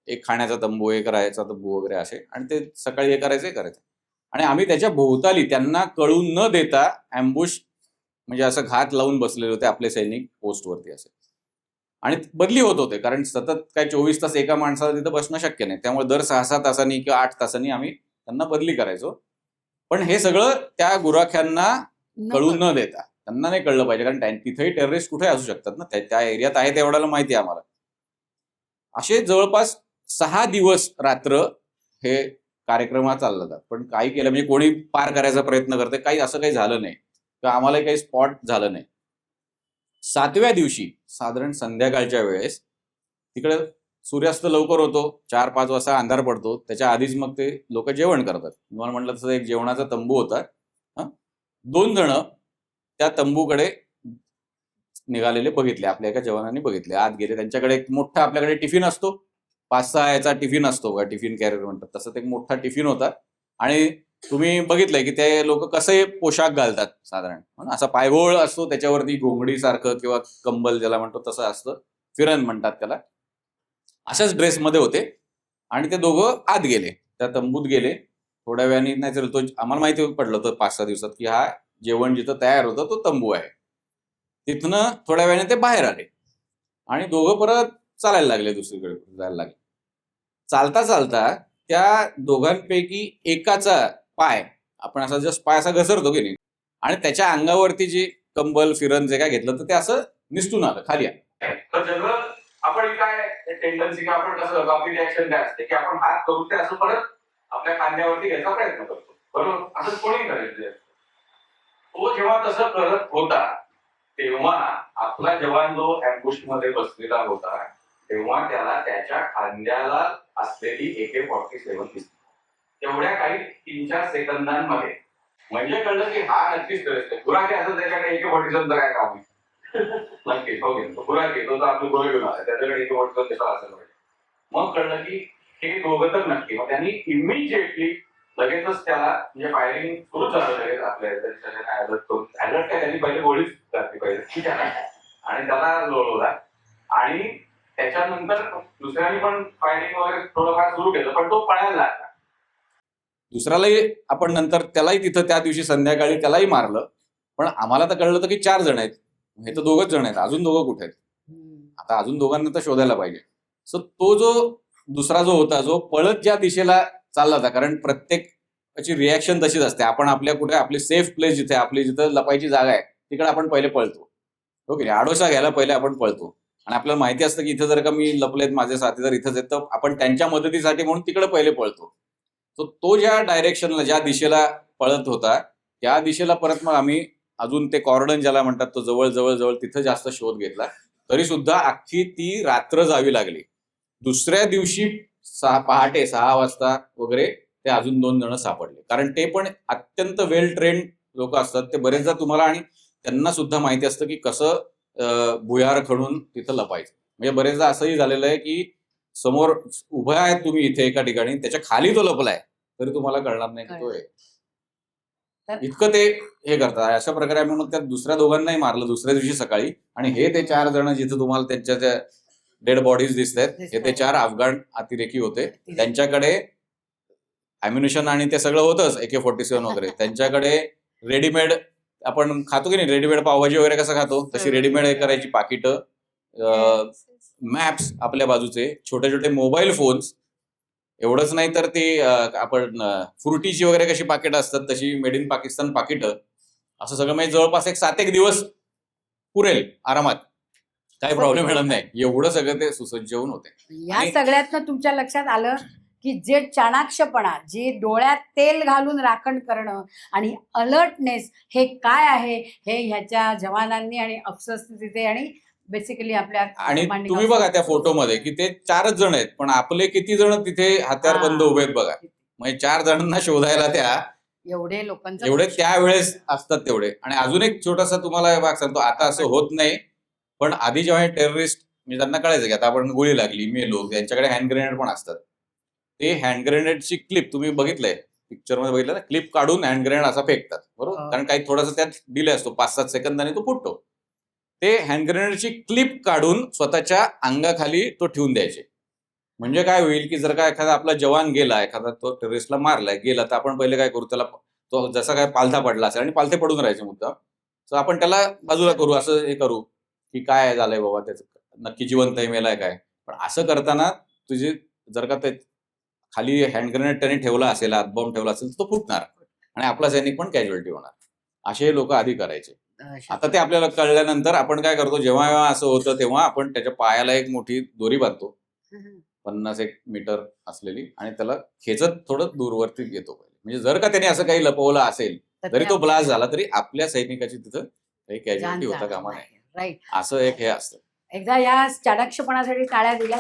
एक खाण्याचा तंबू, एक राहायचा तंबू वगैरे असे, आणि ते सकाळी हे करायचं. आणि आम्ही त्याच्या भोवताली त्यांना कळून न देता अँबुश म्हणजे असं घात लावून बसलेले होते आपले सैनिक पोस्टवरती असे. आणि बदली होत होते, कारण सतत काय 24 तास एका माणसाला तिथं बसणं शक्य नाही. त्यामुळे दर 6-6 तासांनी किंवा 8 तासांनी आम्ही त्यांना बदली करायचो. पण हे सगळं त्या गुराख्यांना कळून न देता, त्यांना नाही कळलं पाहिजे, कारण तिथेही टेररिस्ट कुठे असू शकतात ना, त्या एरियात आहे तेवढ्याला माहिती आहे आम्हाला. असे जवळपास 6 दिवस रात्र हे कार्यक्रम हा चालला जातात. पण काही केलं म्हणजे कोणी पार करायचा प्रयत्न करते, काही असं काही झालं नाही किंवा आम्हालाही काही स्पॉट झालं नाही. 7व्या दिवशी साधारण संध्याकाळच्या वेळेस तिकडे सूर्यास्त लवकर होतो, 4-5 वाजता अंधार पडतो, त्याच्या आधीच मग ते लोक जेवण करतात. तुम्हाला म्हटलं तसं एक जेवणाचा तंबू होता. 2 जण त्या तंबूकडे निघालेले बघितले, आपल्या एका जवानांनी बघितले, आत गेले. त्यांच्याकडे एक मोठा आपल्याकडे टिफिन असतो, 5-6 याचा टिफिन असतो का, टिफिन कॅरियर म्हणतात, तसं एक मोठा टिफिन होता. आणि तुम्ही बघितलंय की ते लोक कसे पोशाख घालतात साधारण, असा पायघोळ असतो, त्याच्यावरती घोंगडी सारखं किंवा कंबल ज्याला म्हणतो तसं असतं, फिरन म्हणतात त्याला. अशाच ड्रेसमध्ये होते आणि ते दोघं आत गेले, त्या तंबूत गेले. थोड्या वेळाने नाही तर तो आम्हाला माहिती पडलं होतं 5-6 दिवसात की हा जेवण जिथं तयार होतं तो तंबू आहे. तिथनं थोड्या वेळाने ते बाहेर आले आणि दोघं परत चालायला लागले, दुसरीकडे जायला लागले. चालता चालता त्या दोघांपैकी एकाचा पाय, आपण असा जस्ट पाय असा घसरतो की नाही, आणि त्याच्या अंगावरती जे कंबल फिरण जे काय घेतलं तर ते असं निसटून आलं खाली. तर जनरल आपण काय टेंडन्सी, आपण कसं करतो, आपली रिॲक्शन काय असते की आपण हात करून ते असं परत आपल्या खांद्यावरती घ्यायचा प्रयत्न करतो, बरोबर? असं कोणी करायचं. तो जेव्हा तसं करत होता तेव्हा आपला जवान जो अँबुश मध्ये बसलेला होता तेव्हा त्याला त्याच्या खांद्याला असलेली AK-47 दिसली. तेवढ्या काही 3-4 सेकंदांमध्ये म्हणजे कळलं की हा नक्कीच टेररिस्ट आहे. गुराखी असं त्याच्याकडे AK-47 काय काम आहे. नक्कीच हो घेतो गुराखी, तो तर आपली गोळी घेऊन आला, त्याच्याकडे AK-47 कसा असेल. मग कळलं की हे दोघं तर नक्की. मग त्यांनी इमिजिएटली लगेचच त्याला म्हणजे फायरिंग सुरू झालं लगेच आपल्या अलर्ट काय, त्यांनी पहिले गोळीच घातली पाहिजे आणि त्याला लोळवला. आणि त्याच्यानंतर दुसऱ्याने पण फायरिंग वगैरे थोडंफार सुरू केलं, पण तो पळायला लागला. दुसऱ्यालाही आपण नंतर त्यालाही तिथं त्या दिवशी संध्याकाळी त्यालाही मारलं. पण आम्हाला तर कळलं होतं की 4 जण आहेत, हे तर 2च जण आहेत, अजून 2 कुठे आहेत. आता अजून 2घांना तर शोधायला पाहिजे. सो तो जो दुसरा जो होता जो पळत ज्या दिशेला चालला होता, कारण प्रत्येकाची रिॲक्शन तशीच असते. आपण आपल्या कुठे आपली सेफ प्लेस जिथे आपली जिथं लपायची जागा आहे तिकडे आपण पहिले पळतो, ओके. आडोसा घ्यायला पहिले आपण पळतो आणि आपल्याला माहिती असतं की इथं जर का मी लपलेत, माझे साथीदार इथंच आहेत, तर आपण त्यांच्या मदतीसाठी म्हणून तिकडे पहिले पळतो. तो ज्या डायरेक्शनला ज्या दिशेला पळत होता त्या दिशेला परत मग आम्ही अजून ते कॉर्डन ज्याला म्हणतात तो जवळ जवळ जवळ तिथं जास्त शोध घेतला. तरी सुद्धा अख्खी ती रात्र जावी लागली. दुसऱ्या दिवशी पहाटे 6 वाजता वगैरे ते अजून 2 जण सापडले. कारण ते पण अत्यंत वेल ट्रेन्ड लोक असतात, ते बरेचदा तुम्हाला, आणि त्यांना सुद्धा माहिती असतं की कसं भुयार खणून तिथं लपायचं. म्हणजे बरेचदा असंही झालेलं आहे की समोर उभा आहे तुम्ही इथे एका ठिकाणी, त्याच्या खाली तो लपलाय तरी तुम्हाला कळणार नाही की तो आहे. इतकं ते हे करतात. अशा प्रकारे म्हणून त्या दुसऱ्या दोघांनाही मारलं दुसऱ्या दिवशी सकाळी. आणि हे ते 4 जण जिथे तुम्हाला त्यांच्या त्या डेड बॉडीज दिसत आहेत, हे ते 4 अफगाण अतिरेकी होते. त्यांच्याकडे अम्युनिशन आणि ते सगळं होतंच, AK-47 वगैरे. त्यांच्याकडे रेडीमेड, आपण खातो की नाही रेडीमेड पावभाजी वगैरे कसं खातो तशी रेडीमेड हे करायची पाकिटं, मॅप्स आपल्या बाजूचे, छोटे छोटे मोबाईल फोन्स. एवढंच नाही तर ते आपण फ्रुटीची वगैरे कशी पाकिटं असतात तशी मेड इन पाकिस्तान पाकिटं, असं सगळं. म्हणजे जवळपास एक 7-1 दिवस पुरेल आरामात, काही प्रॉब्लेम येणार नाही, एवढं सगळं ते सुसज्ज होऊन होते. या सगळ्यातनं तुमच्या लक्षात आलं की जे चाणाक्षपणा, जे डोळ्यात तेल घालून राखण करणं आणि अलर्टनेस हे काय आहे, हे ह्याच्या जवानांनी आणि अफसर्स तिथे आणि बेसिकली आपल्या. आणि तुम्ही बघा त्या फोटोमध्ये की ते 4च जण आहेत, पण आपले किती जण तिथे हत्यारबंद उभे आहेत बघा. म्हणजे 4 जणांना शोधायला त्या एवढे लोकांचं एवढे त्यावेळेस असतात तेवढे. आणि अजून एक छोटासा तुम्हाला भाग सांगतो, आता असं होत नाही, पण आधी जेव्हा टेररिस्ट म्हणजे त्यांना कळायचं की आता आपण गोळी लागली, मेलो, त्यांच्याकडे हँड ग्रेनेड पण असतात. ते हँड ग्रेनेडची क्लिप तुम्ही बघितलंय पिक्चरमध्ये बघितलं ना, क्लिप काढून हँड ग्रेनेड असा फेकतात, बरोबर? कारण काही थोडासा त्यात डिले असतो, 5-7 सेकंदाने तो फुटतो. ते हँड ग्रेनेडची क्लिप काढून स्वतःच्या अंगाखाली तो ठेवून द्यायचे. म्हणजे काय होईल की जर का एखादा आपला जवान गेला, एखादा तो टेररिस्टला मारलाय गेला, तर आपण पहिले काय करू, त्याला तो जसा काय पालथा पडला असेल आणि पालथे पडून राहायचे मुद्दा, तर आपण त्याला बाजूला करू, असं हे करू की काय झालंय बाबा, त्याचं नक्की जिवंत आहे मेलाय काय. पण असं करताना तुझी जर का ते खाली हँड ग्रेनेड त्याने ठेवला असेल, हातबॉम्ब ठेवला असेल, तर तो फुटणार आणि आपला सैनिक पण कॅज्युअल्टी होणार. असे लोक आधी करायचे. आता ते आपल्याला कळल्यानंतर आपण काय करतो, जेव्हा जेव्हा असं होतं तेव्हा आपण त्याच्या पायाला एक मोठी दोरी बांधतो, 50 मीटर असलेली, आणि त्याला खेचत थोडं दूरवरती घेतो. म्हणजे जर का त्याने असं काही लपवलं असेल, जरी तो ब्लास्ट झाला तरी आपल्या सैनिकाची तिथं काही कॅज्युअल्टी होता कामा नये. राईट. असं एक हे असतं. एकदा या चाणाक्षपणासाठी टाळ्या दिल्या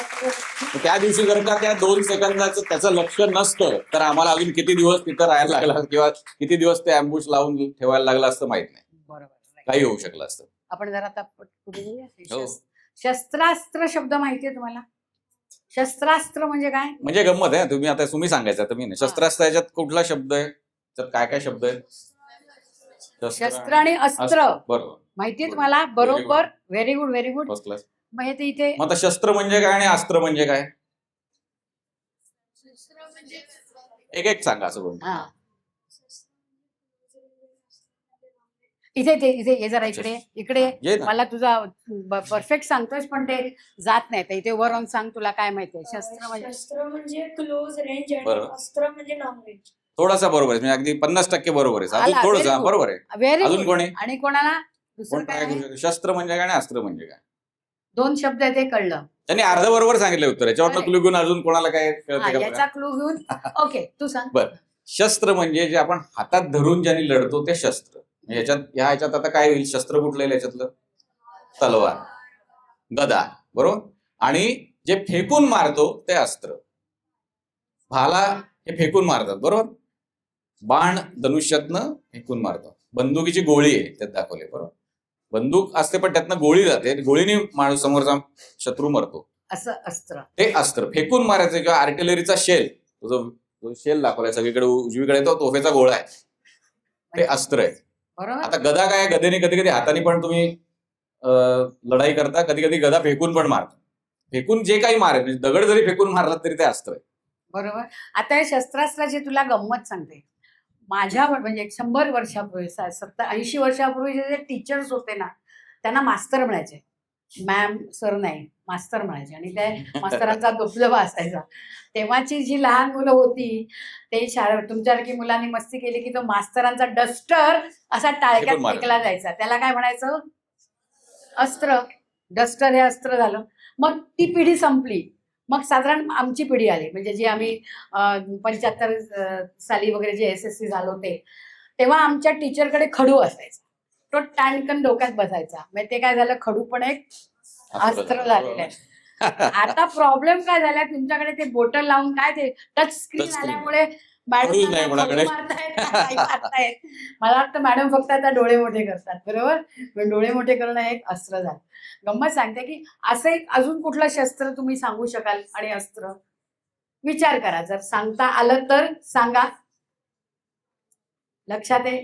त्या दिवशी जर का त्या 2 सेकंदाचं त्याचं लक्ष नसतं, तर आम्हाला अजून किती दिवस तिथं राहायला लागला किंवा किती दिवस ते अँबुश लावून ठेवायला लागलं असतं माहित नाही. बरोबर. काही होऊ शकलं असतं. आपण जरा आता पुढे जाऊया. हो. शस्त्रास्त्र शब्द माहितीये तुम्हाला? शस्त्रास्त्र म्हणजे काय? म्हणजे गंमत आहे. तुम्ही सांगायचं, तर मी नाही. शस्त्रास्त्र याच्यात कुठला शब्द आहे, त्यात काय काय शब्द आहेत? शस्त्र आणि अस्त्र बरोबर, माहितीये Good. तुम्हाला? Very बरोबर. Very good, very good. First class. मग हे ते इथे मग आता शस्त्र म्हणजे काय आणि अस्त्र म्हणजे काय, एक एक सांगा असं बोलून. हा इथे ते इथे हे जरा इकडे इकडे ये ना. मला तुझा परफेक्ट सांगतोयस पण ते जात नाही. तर इथे वर ऑन सांग, तुला काय माहितीये शस्त्र म्हणजे? शस्त्र म्हणजे क्लोज रेंज आणि बरोबर. अस्त्र म्हणजे लॉंग रेंज. थोडासा बरोबर आहे, म्हणजे अगदी 50% बरोबर आहे. अजून आला, थोडंसं very good. बरोबर आहे. व्हेरी अजून गुड. कोणी आणि कोणाला दुसरं कोण काय काय आहे? करू शकतं? शस्त्र म्हणजे काय आणि अस्त्र म्हणजे काय? 2 शब्द आहे ते कळलं. त्यांनी अर्ध बरोबर सांगितले उत्तर. याच्यावर अरे. क्लू घेऊन अजून कोणाला काय हा, कळते का बघा? याचा क्लू घेऊन ओके तू सांग. बरं. शस्त्र म्हणजे जे आपण हातात धरून ज्याने लढतो ते शस्त्र. ह्याच्यात आता काय होईल, शस्त्र कुठलं येईल याच्यातलं? तलवार, गदा, बरोबर. आणि जे फेकून मारतो ते अस्त्र. भाला हे फेकून मारतात, बरोबर. बाण धनुष्यातनं फेकून मारतात. बंदुकीची गोळी आहे त्यात दाखवले, बरोबर. बंदूक असते पण त्यातनं गोळी जाते, गोळीने माणूस समोरचा शत्रू मरतो, असं अस्त्र. ते अस्त्र. फेकून मारायचं किंवा आर्टिलरीचा शेल, जो शेल दाखवलाय सगळीकडे उजवीकडे, तो तोफेचा गोळा आहे, ते अस्त्र आहे. बरोबर. आता गदा काय, गदेने कधी कधी हाताने पण तुम्ही लढाई करता, कधी कधी गदा फेकून पण मारता. फेकून जे काही मारेल, म्हणजे दगड जरी फेकून मारला तरी ते अस्त्र आहे. बरोबर. आता हे शस्त्रास्त्राची तुला गंमत सांगते. माझ्या म्हणजे 100 वर्षापूर्वी 80 वर्षापूर्वी जे टीचर्स होते ना, त्यांना मास्तर म्हणायचे. मॅम सर नाही, मास्तर म्हणायचे. आणि त्या मास्तरांचा दबदबा असायचा. तेव्हाची जी लहान मुलं होती ते तुमच्यासारखी मुलांनी मस्ती केली की तो मास्तरांचा डस्टर असा टाळक्यात फेकून मारायचा. फेकला जायचा. त्याला काय म्हणायचं? अस्त्र. डस्टर हे अस्त्र झालं. मग ती पिढी संपली. मग साधारण आमची पिढी आली, म्हणजे जी आम्ही 75 साली वगैरे जे SSC झालो ते, तेव्हा आमच्या टीचरकडे खडू असायचा. तो टाणकन डोक्यात बसायचा. म्हणजे ते काय झालं, खडू पण एक अस्त्र झालेलं आहे. आता प्रॉब्लेम काय झाला, तुमच्याकडे ते बोटल लावून काय ते टच स्क्रीन Touch screen. आल्यामुळे खडूच नाही कोणाकडे. मारतायत. मला वाटतं मॅडम फक्त आता डोळे मोठे करतात, बरोबर. पण डोळे मोठे करणं हे एक अस्त्र झालं. गंमत सांगते की असं एक अजून कुठलं शस्त्र तुम्ही सांगू शकाल आणि अस्त्र? विचार करा, जर सांगता आलं तर सांगा. लक्षात आहे?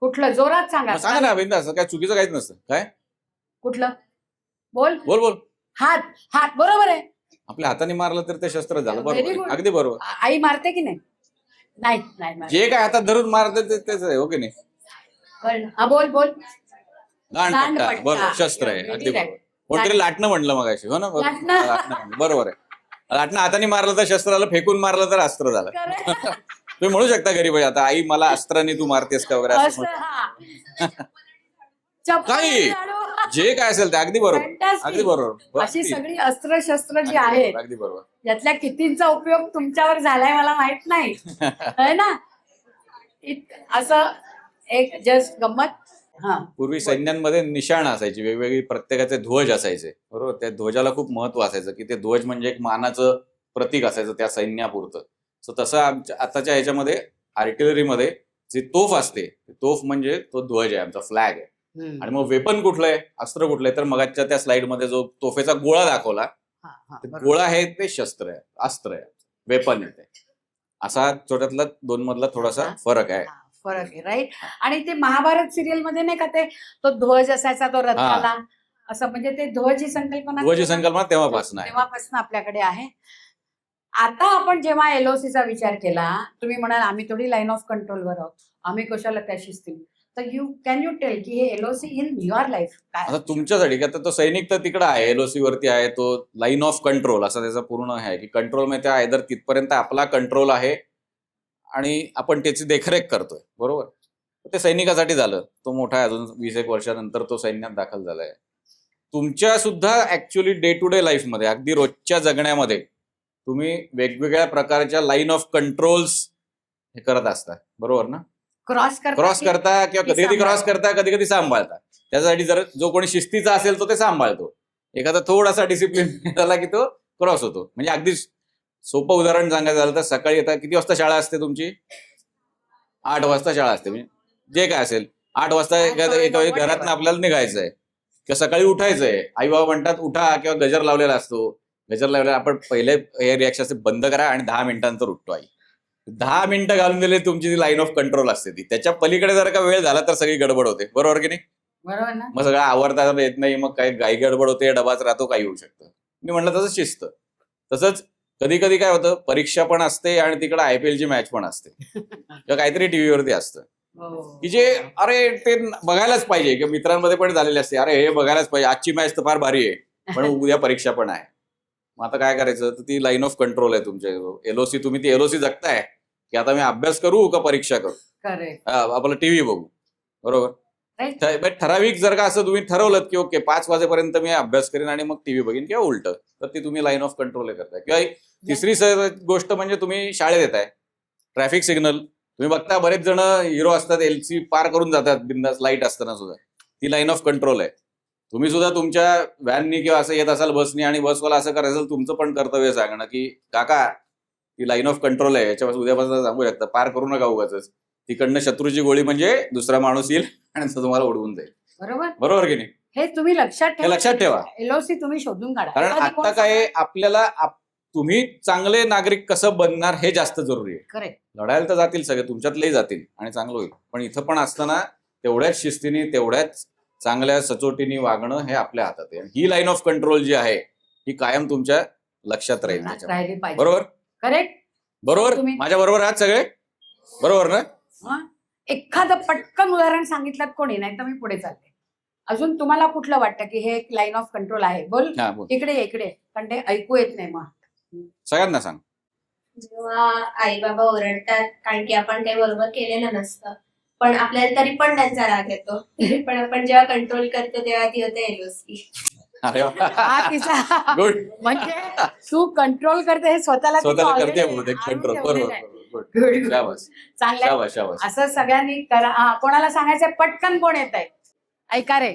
कुठलं? जोरात सांगा. सांगा ना अभिनंदन, असं काय चुकीचं काहीच नसतं. काय कुठलं? बोल. बोल बोल. हात. हात बरोबर आहे. आपल्या हाताने मारलं तर ते शस्त्र झालं, Very बरोबर good. आहे. अगदी बरोबर. आई मारते की नाही? नाही नाही मारत. जे काय हातात धरून मारतं तेच आहे, हो की नाही? कळलं. हा बोल बोल. दांडपट्टा, दांडपट्टा. बरोबर, शस्त्र आहे. Very अगदी right. बरोबर. कोणतरी लाटणं म्हटलं मग अशी, हो ना? बरोबर. लाटणं. लाटणं म्हणलं, बरोबर आहे. लाटणं हाताने मारलं तर शस्त्र झालं, फेकून मारलं तर अस्त्र झालं. Correct. तुम्ही म्हणू शकता घरी पाहिजे, आता आई मला अस्त्राने तू मारतेस का वगैरे असं असं म्हणू. हा. चप्पल काही. लाडू. जे काय असेल ते अगदी बरोबर, Fantastic. अगदी बरोबर. अशी अगदी सगळी अस्त्र शस्त्र जी बरोबर, आहेत, अगदी बरोबर. यातल्या कितींचा उपयोग तुमच्यावर झालाय मला माहित नाही, है ना? असं एक जस्ट गंमत. हा. पूर्वी सैन्यांमध्ये निशाणं असायची, वेगवेगळी प्रत्येकाचे ध्वज असायचे, बरोबर. त्या ध्वजाला खूप महत्व असायचं की ते ध्वज म्हणजे एक मानाचं प्रतीक असायचं त्या सैन्यापुरतं. सो तसं आताच्या ह्याच्यामध्ये आर्टिलरीमध्ये जी तोफ असते, तोफ म्हणजे तो ध्वज आहे, आमचा फ्लॅग आहे. हम्म. आणि मग वेपन कुठलं आहे, अस्त्र कुठलं आहे, तर मगाच्या त्या स्लाइड मध्ये जो तोफेचा गोळा दाखवला, हा, हा, ते बरोबर. गोळा आहे ते शस्त्र आहे, अस्त्र आहे, वेपन आहे ते. असा छोट्यातला 2 मधला थोडासा हा. फरक आहे. हा, फरक आहे, राईट. आणि ते महाभारत सिरियल मध्ये नाही का ते तो ध्वज असायचा तो रथाला, असं म्हणजे ते ध्वज ही संकल्पना ध्वज ही संकल्पना तेव्हापासून आहे. तेव्हापासून आपल्याकडे आहे. आता आपण जेव्हा LOC चा विचार केला, तुम्ही म्हणाल आम्ही थोडी लाईन ऑफ कंट्रोलवर आहोत, आम्ही कशाला त्या शिस्तील, तर कॅन यू टेल की हे LOC इन युअर लाईफ काय आता तुमच्यासाठी का तो सैनिक तर तिकडे आहे, LOC वरती आहे, तो लाईन ऑफ कंट्रोल असा त्याचा पूर्ण आहे की कंट्रोल मध्ये आयदर तिथपर्यंत आपला कंट्रोल आहे आणि आपण त्याची देखरेख करतोय, बरोबर. ते सैनिकासाठी झालं, तो मोठा आहे, अजून 20-1 वर्षानंतर तो सैन्यात दाखल झालाय. तुमच्या सुद्धा ऍक्च्युअली डे टू डे लाईफमध्ये, अगदी रोजच्या जगण्यामध्ये तुम्ही वेगवेगळ्या प्रकारच्या लाईन ऑफ कंट्रोल्स हे करत असता, बरोबर ना. क्रॉस करता किंवा कधी कधी क्रॉस करता, कधी कधी सांभाळता. त्याच्यासाठी जर जो कोणी शिस्तीचा असेल तो ते सांभाळतो, एखादा थोडासा डिसिप्लिन झाला की तो क्रॉस होतो. म्हणजे अगदी सोपं उदाहरण सांगायचं झालं तर सकाळी आता किती वाजता शाळा असते तुमची? 8 वाजता शाळा असते. म्हणजे जे काय असेल 8 वाजता एका वेळी घरातनं आपल्याला निघायचंय किंवा सकाळी उठायचंय. आई बाबा म्हणतात उठा किंवा गजर लावलेला असतो. गजर लावलेला आपण पहिले हे रिॲक्शन असते बंद करा आणि 10 मिनिटांनंतर उठतो. आई 10 मिनिटं घालून दिले तुमची ती लाईन ऑफ कंट्रोल असते ती. त्याच्या पलीकडे जर का वेळ झाला तर सगळी गडबड होते, बरोबर की नाही. बरोबर ना. मग सगळं आवरता येत नाही, मग काही गाई गडबड होते, डबाच राहतो, काही होऊ शकतं. मी म्हटलं तसं शिस्त. तसंच कधी कधी काय होतं, परीक्षा पण असते आणि तिकडे IPL ची मॅच पण असते किंवा काहीतरी टीव्हीवरती असतं की जे अरे ते बघायलाच पाहिजे, किंवा मित्रांमध्ये पण झालेले असते, अरे हे बघायलाच पाहिजे, आजची मॅच तर फार भारी आहे पण उद्या परीक्षा पण आहे. मग आता काय करायचं, तर ती लाईन ऑफ कंट्रोल आहे तुमच्या. LOC तुम्ही ती LOC जगताय की आता मी अभ्यास करू का परीक्षा करू, करेक्ट. आपलं टीव्ही बघू, बरोबर. Right. ठराविक जर का असं तुम्ही ठरवलं की ओके 5 वाजेपर्यंत मी अभ्यास करेन आणि मग टीव्ही बघेन किंवा उलट, तर ती तुम्ही लाईन ऑफ कंट्रोल करताय. किंवा तिसरी गोष्ट म्हणजे तुम्ही शाळेत येताय, ट्रॅफिक सिग्नल तुम्ही बघता, बरेच जण हिरो असतात, LC पार करून जातात बिंदास लाईट असताना सुद्धा. ती लाईन ऑफ कंट्रोल आहे. तुम्ही सुद्धा तुमच्या व्हॅननी किंवा असं येत असाल बसनी आणि बसवाला असं करायचं, तुमचं पण कर्तव्य सांगणं की काका ती लाईन ऑफ कंट्रोल आहे, याच्यापासून उद्यापासून सांगू शकता, पार करू नका उगाच. तिकडनं शत्रूची गोळी म्हणजे दुसरा माणूस येईल आणि तुम्हाला उडवून जाईल, बरोबर. बरोबर की नाही. हे तुम्ही लक्षात हे लक्षात ठेवा. LOC तुम्ही शोधून काढा. कारण एखादी आता कोण काय आपल्याला तुम्ही चांगले नागरिक कसं बनणार हे जास्त जरुरी आहे. करेक्ट. लढायला तर जातील सगळे, तुमच्यातलेही जातील आणि चांगलं होईल, पण इथं पण असताना तेवढ्याच शिस्तीने, तेवढ्याच चांगल्या सचोटीने वागणं हे आपल्या हातात आहे. ही लाईन ऑफ कंट्रोल जी आहे ही कायम तुमच्या लक्षात राहील त्याच्यात, राहिली पाहिजे. बरोबर. करेक्ट. बरोबर, माझ्या बरोबर आहात सगळे, बरोबर ना. एखादं पटकन उदाहरण सांगितलं कोणी, नाही तर मी पुढे चालते. अजून तुम्हाला कुठलं वाटतं की हे एक लाईन ऑफ कंट्रोल आहे? बोल. हा बोल, इकडे इकडे, पण ते ऐकू येत नाही. मग सगळ्यांना सांग. जेव्हा आई बाबा ओरडतात कारण की आपण काही बरोबर केलेलं नसतं, पण आपल्याला तरी पण त्यांचा राग येतो, पण आपण जेव्हा कंट्रोल करतो तेव्हा ती होते LOC. अरे हा तिचा गुड. म्हणजे तू कंट्रोल करते हे स्वतःला स्वतःला करते बहुतेक कंट्रोल, बरोबर. गुड, शाबास चांगलं. शाबास शाबास. असं सगळ्यांनी करा. कोणाला सांगायचं पटकन कोण येत आहे? ऐका रे.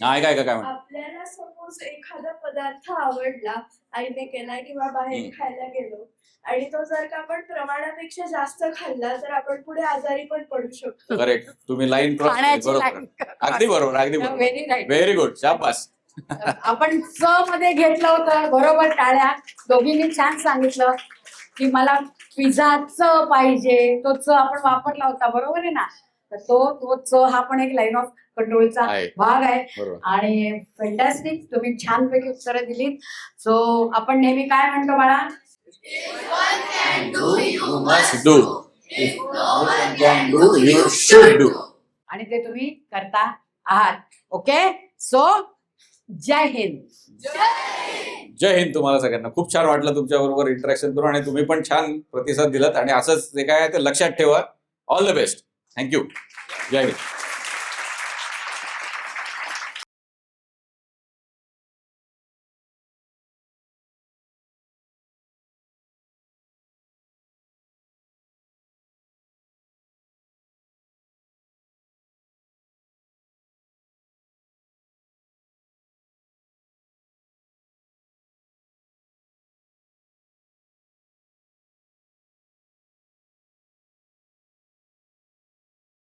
नाही काय काय म्हणतो. आपल्याला सपोज एखादा पदार्थ आवडला, आईने केलाय किंवा बाहेर खायला गेलो आणि तो जर का आपण प्रमाणापेक्षा जास्त खाल्ला तर आपण पुढे आजारी पण पडू शकतो. करेक्ट, तुम्ही लाईन क्रॉस केली, खाण्याची बरोबर. line. अगदी बरोबर, अगदी बरोबर. Very right. व्हेरी गुड, शाबास. आपण च मध्ये घेतलं होतं, बरोबर. टाळ्या. दोघींनी छान सांगितलं की मला पिझ्झा च पाहिजे, तो च आपण वापरला होता, बरोबर आहे ना. तर तो च हा पण एक लाईन ऑफ कंट्रोलचा आहे. भाग आहे. बरोबर. आणि फॅन्टॅस्टिक, तुम्ही छानपैकी उत्तरं दिलीत. सो आपण नेहमी काय म्हणतो बाळा? You must do. If no one can do, you should do. आणि ते तुम्ही करता आहात. ओके. सो जय हिंद. जय हिंद तुम्हाला सगळ्यांना. खूप छान वाटलं तुमच्या बरोबर इंटरॅक्शन करून आणि तुम्ही पण छान प्रतिसाद दिलात आणि असंच जे काय आहे ते लक्षात ठेवा. All the best. थँक्यू. जय हिंद.